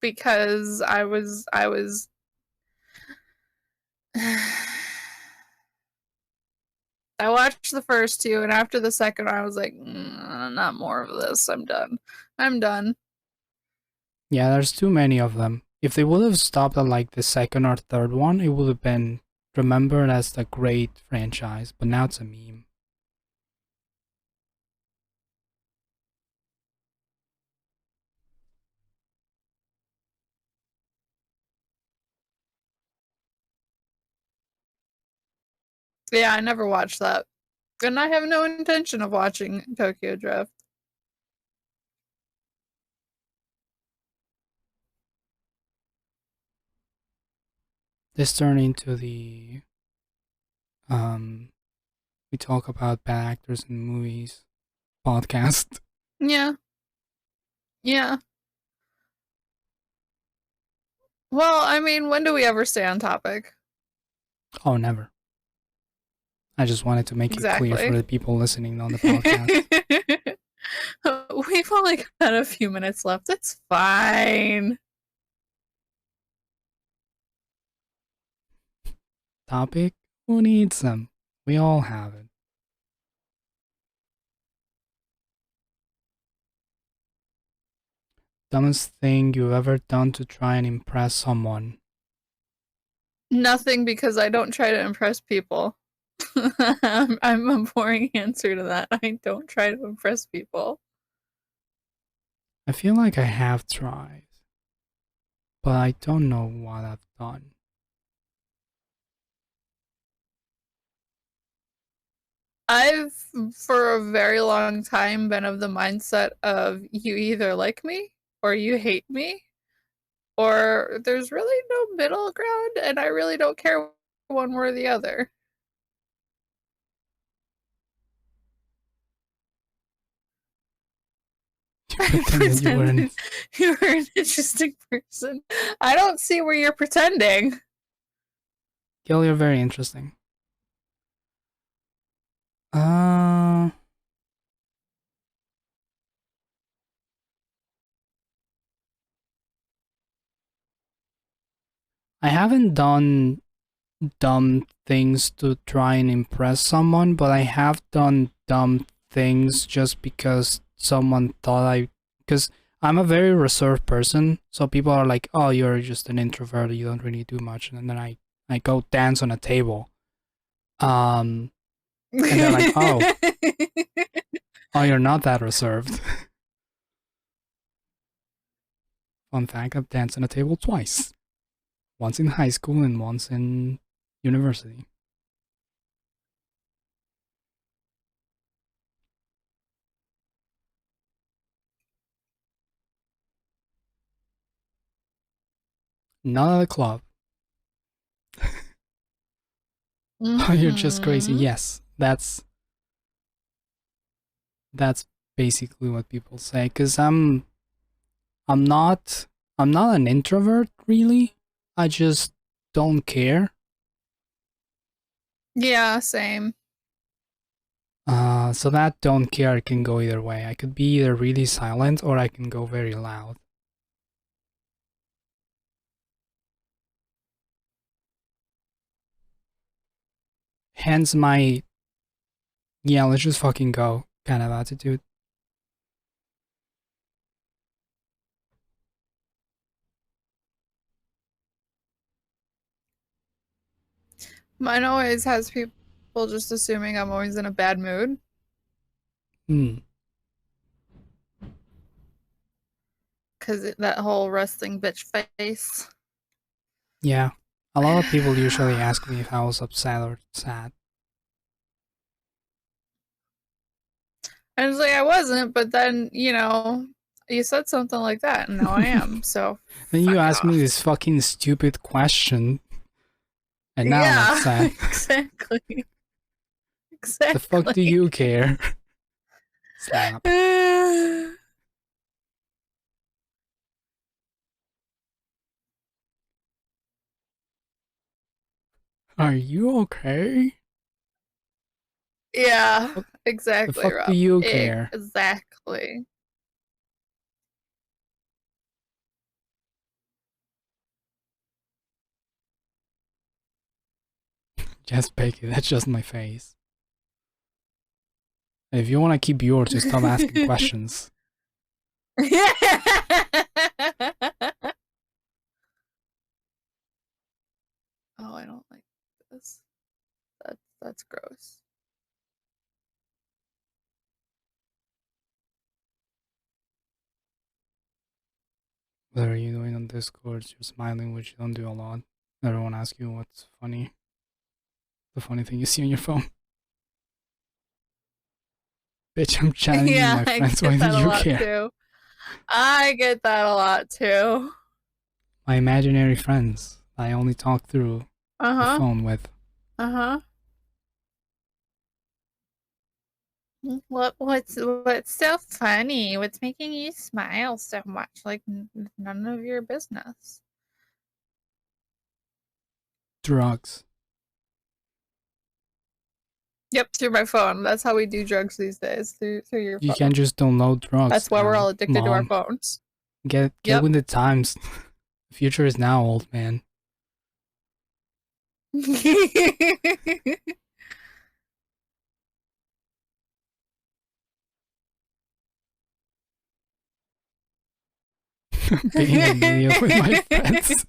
because I was I watched the first two, and after the second one, I was like, not more of this. I'm done. I'm done.
Yeah, there's too many of them. If they would have stopped at like the second or third one, it would have been remembered as the great franchise, but now it's a meme.
Yeah, I never watched that. And I have no intention of watching Tokyo Drift.
This turned into the um we talk about bad actors in movies podcast.
Yeah. Yeah. Well, I mean, when do we ever stay on topic?
Oh, never. I just wanted to make it clear for
Exactly.
the people listening on the podcast.
We've only got a few minutes left. It's fine.
Topic? Who needs them? We all have it. Dumbest thing you've ever done to try and impress someone?
Nothing, because I don't try to impress people. I'm a boring answer to that. I don't try to impress people.
I feel like I have tried, but I don't know what I've done.
I've, for a very long time, been of the mindset of you either like me or you hate me, or there's really no middle ground, and I really don't care one way or the other.
You
I
pretended you weren't.
pretended you were an interesting person. I don't see where you're pretending.
Gil, you're very interesting. Uh, I haven't done dumb things to try and impress someone, but I have done dumb things just because someone thought because I'm a very reserved person, so people are like, "Oh, you're just an introvert. You don't really do much," and then I go dance on a table. And they're like, "Oh, you're not that reserved." Fun fact: I've danced on a table twice. Once in high school and once in university. Not at a club. Oh, you're just crazy. Yes, that's basically what people say. Cause I'm not an introvert really. I just don't care.
Yeah, same.
So that don't care can go either way. I could be either really silent or I can go very loud. Hence my yeah, let's just fucking go kind of attitude.
Mine always has people just assuming I'm always in a bad mood.
Hmm.
Because that whole resting bitch face.
Yeah. A lot of people usually ask me if I was upset or sad.
I was like, I wasn't, but then, you said something like that, and now I am, so.
Then you ask me
off.
this fucking stupid question, and now I'm
Yeah,
upset.
exactly. Exactly.
The fuck do you care? Slap. Are you okay?
Yeah, exactly,
The fuck
Rob.
do you care?
Exactly.
Just Becky, that's just my face. If you want to keep yours, just stop asking questions.
Oh, I don't like this. That's gross.
What are you doing on Discord? You're smiling, which you don't do a lot. Everyone asks you what's funny. The funny thing you see on your phone. Bitch, I'm chatting with my friends. Why do you care?
Too. I get that a lot too.
My imaginary friends I only talk through the phone with.
What's so funny? What's making you smile so much? Like none of your business.
Drugs.
Yep, through my phone. That's how we do drugs these days. Through your phone.
You can't just download drugs.
That's why we're all addicted to our phones.
Get with the times. The future is now, old man. Being an idiot with my friends.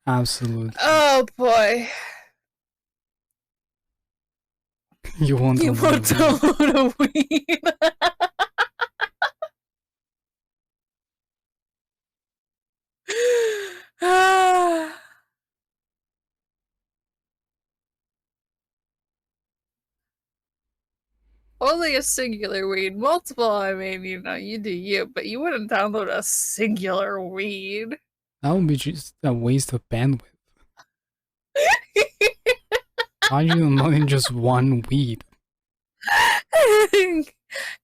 Absolutely.
Oh boy.
You won't
download a weed. Only a singular weed. Multiple, I mean, you do you, but you wouldn't download a singular weed.
That would be just a waste of bandwidth. Why are you downloading just one weed?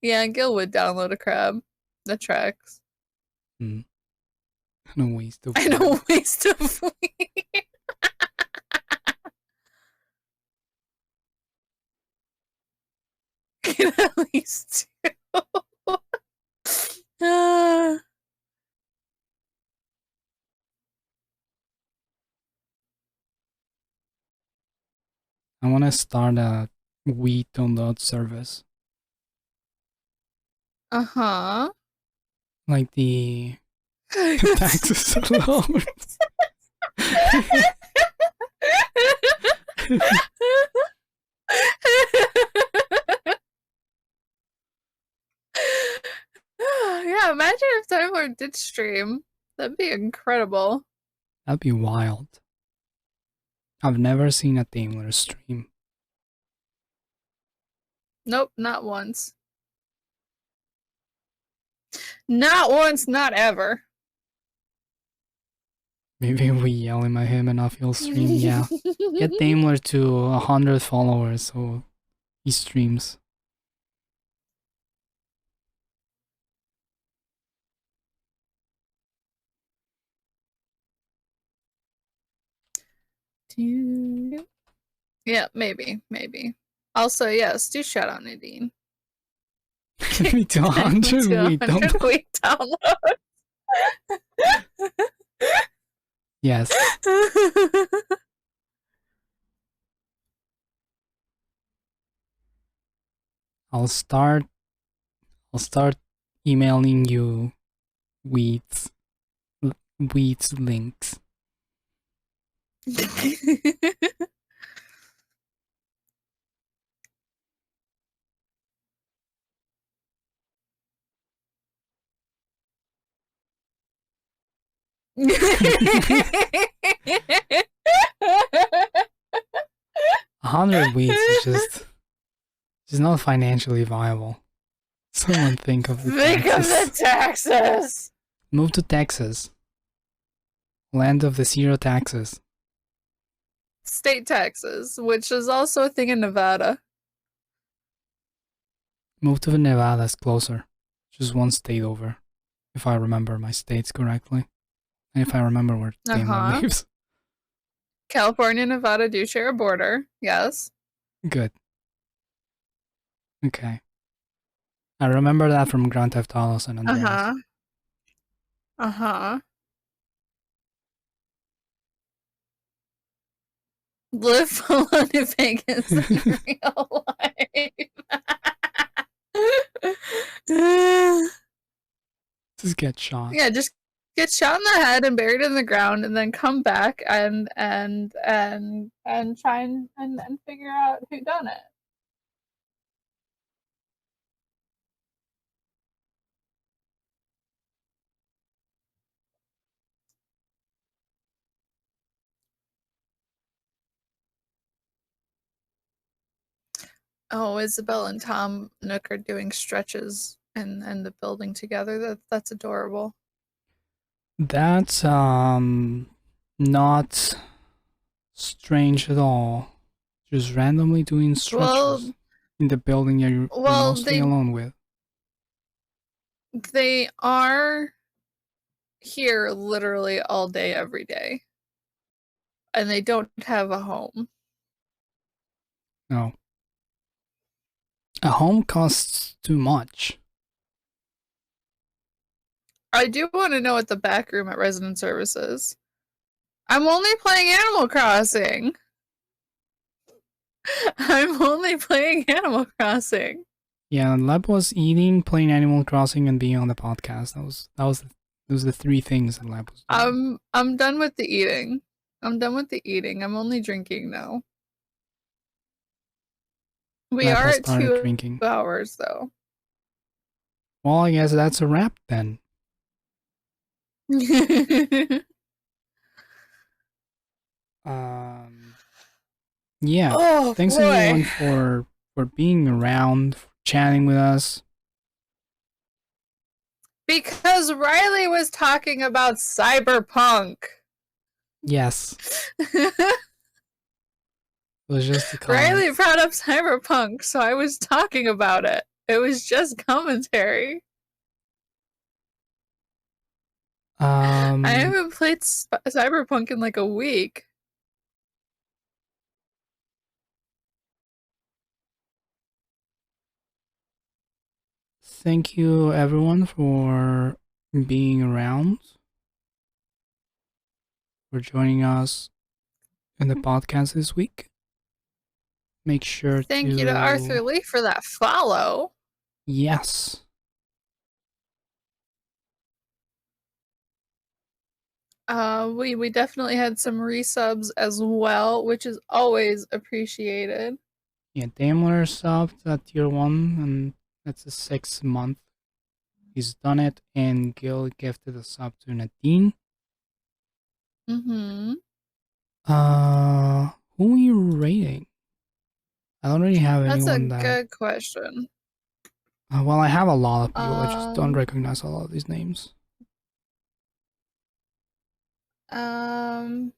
Yeah, Gil would download a crab. That tracks.
And a waste of weed.
And a waste of weed. At least two.
I want to start a weed download service.
Uh-huh.
Like the taxes alone.
Daimler did stream, that'd be incredible.
That'd be wild. I've never seen a Daimler stream.
Nope, not once. Not once, not ever.
Maybe if we yell at him enough, he'll stream. Yeah. Get Daimler to 100 followers so he streams.
Yeah, maybe. Also, yes, do shout out Nadine.
Get me to 100
week download.
Yes. I'll start emailing you weeds links. $100 weeds is just not financially viable. Someone think of the
taxes.
Move to Texas. Land of the zero taxes.
State taxes, which is also a thing in Nevada.
Move to Nevada, is closer. Just one state over. If I remember my states correctly. And if I remember where Daimler lives.
California and Nevada do share a border, yes.
Good. Okay. I remember that from Grand Theft Auto San Andreas.
Live full on New Vegas in real life.
Just get shot.
Yeah, just get shot in the head and buried in the ground, and then come back and try and figure out who done it. Oh, Isabel and Tom Nook are doing stretches and the building together. That's adorable.
That's not strange at all. Just randomly doing stretches in the building you're mostly alone with.
They are here literally all day, every day. And they don't have a home.
No. A home costs too much.
I do want to know what the back room at Resident Services. I'm only playing Animal Crossing.
Yeah, Leb was eating, playing Animal Crossing, and being on the podcast. Those the three things that Leb was doing.
I'm done with the eating. I'm only drinking now. We are at 2
drinking.
hours though.
Well, I guess that's a wrap then. Yeah.
Oh,
thanks everyone for being around, for chatting with us.
Because Riley was talking about Cyberpunk.
Yes. It was just a comment.
Riley brought up Cyberpunk, so I was talking about it. It was just commentary. I haven't played Cyberpunk in like a week.
Thank you everyone for being around, for joining us in the podcast this week. Make sure
Thank you to Arthur Lee for that follow.
Yes.
We definitely had some resubs as well, which is always appreciated.
Yeah, Daimler subbed at tier 1, and that's a 6 month He's done it, and Gil gifted a sub to Nadine.
Mm-hmm.
Who are you rating? I don't really have
That's a
anyone that.
good question.
Well, I have a lot of people. I just don't recognize a lot of these names.
Um.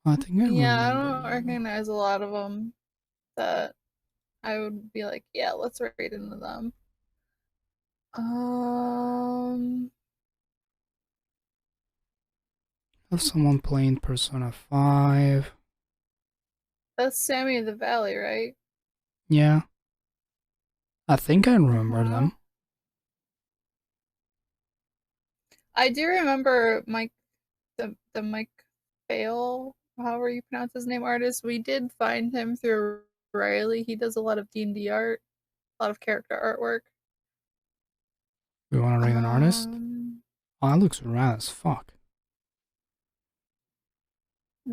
I think I
Yeah, I
remember
don't
you.
recognize a lot of them that I would be like, yeah, let's rate into them. Um.
Have someone playing Persona 5.
That's Sammy the Valley, right?
Yeah. I think I remember
Uh-huh.
them.
I do remember Mike, the Mike Fail, however you pronounce his name, artist. We did find him through Riley. He does a lot of D&D art, a lot of character artwork.
We want to rate an artist?
Um,
Oh, that looks rad as fuck.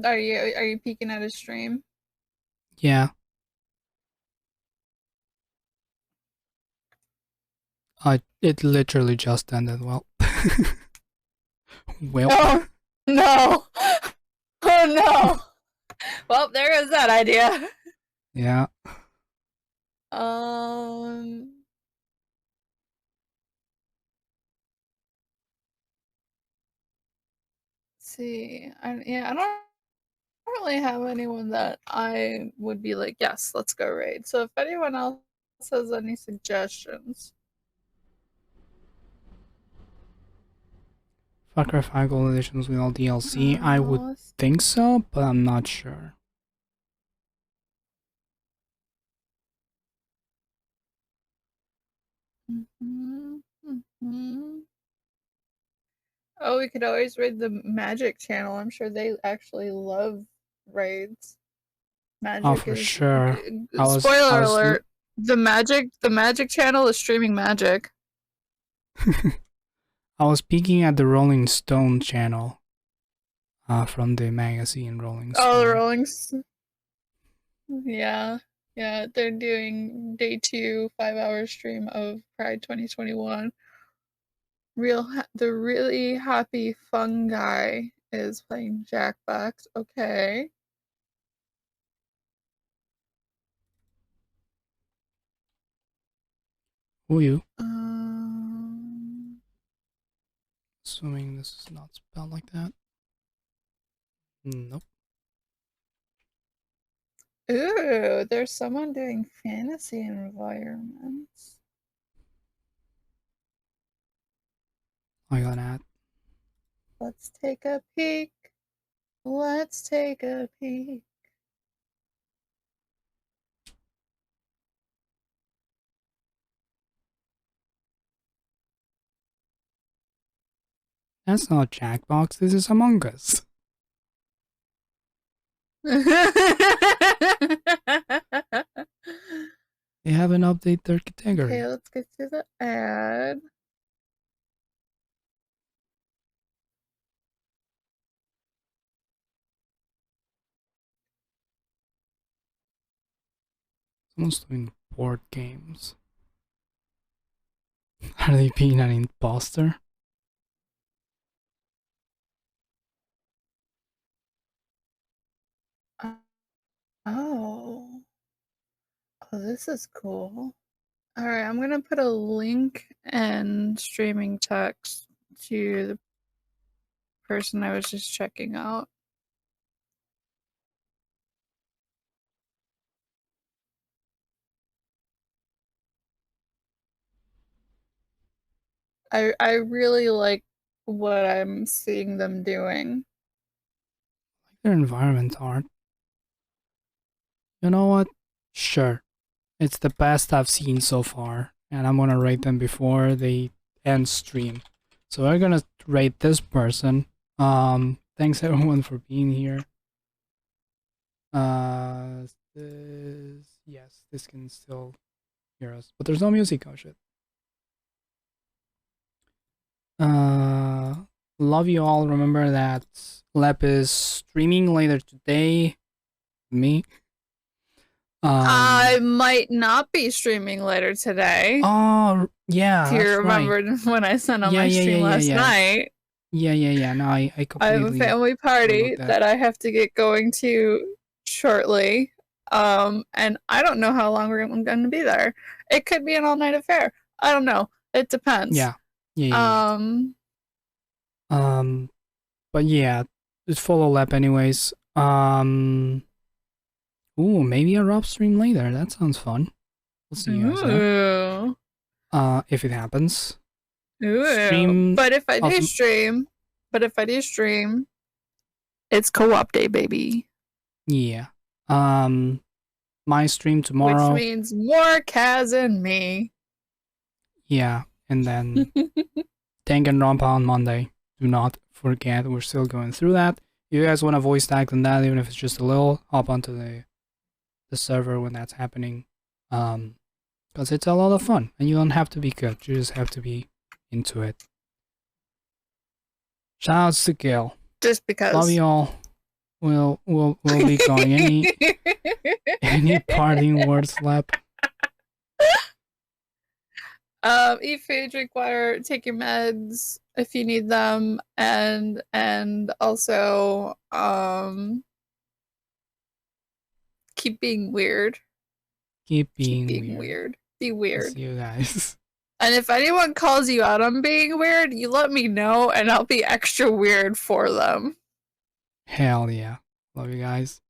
are you peeking at his stream?
Yeah. It literally just ended well. Well.
Oh no! Oh no! Well, there goes that idea.
Yeah.
Um, let's see. I don't really have anyone that I would be like, yes, let's go raid. So if anyone else has any suggestions.
Far Cry 5 Gold Editions with all DLC. I would think so, but I'm not sure.
Oh, we could always raid the Magic channel. I'm sure they actually love raids.
Oh,
Magic
for
is
sure.
spoiler alert. The Magic channel is streaming Magic.
I was peeking at the Rolling Stone channel from the magazine Rolling Stone.
Oh, the Rolling Yeah. Yeah, they're doing day 2 5-hour stream of Pride 2021. The really happy Fungi is playing Jackbox. Okay.
Who you?
Um,
Assuming this is not spelled like that. Nope.
Ooh, there's someone doing fantasy environments.
I got that.
Let's take a peek. Let's take a peek.
That's not Jackbox, this is Among Us. They haven't updated their category.
Okay, let's get to the ad.
Someone's doing board games. Are they being an imposter?
Oh. Oh, this is cool. All right, I'm gonna put a link and streaming text to the person I was just checking out. I really like what I'm seeing them doing.
Like their environment art. You know what? Sure. It's the best I've seen so far, and I'm gonna rate them before they end stream. So we're gonna rate this person. Thanks everyone for being here. This can still hear us, but there's no music. Oh shit. Love you all. Remember that Lep is streaming later today. Me.
I might not be streaming later today.
Oh, yeah,
Do you
that's
remember
right.
when I sent on my stream last night?
Yeah. No, I completely.
I have a family party that I have to get going to shortly. And I don't know how long I'm going to be there. It could be an all-night affair. I don't know. It depends.
Yeah. But yeah, just follow lap anyways. Ooh, maybe a Rob stream later. That sounds fun. We'll see you guys there. If it happens.
Ooh.
Stream.
But if I do stream, it's co-op day, baby.
Yeah. My stream tomorrow.
Which means more Khaz and me.
Yeah, and then Tank and Rompa on Monday. Do not forget, we're still going through that. If you guys want to voice act on that, even if it's just a little, hop onto the server when that's happening. Because it's a lot of fun, and you don't have to be good, you just have to be into it. Shoutouts to Gil.
Just because.
Love you all. We'll be going. Any parting words, Lap?
Eat food, drink water, take your meds if you need them, and also keep being weird.
Keep being weird.
Be weird.
See you guys.
And if anyone calls you out on being weird, you let me know and I'll be extra weird for them.
Hell yeah. Love you guys.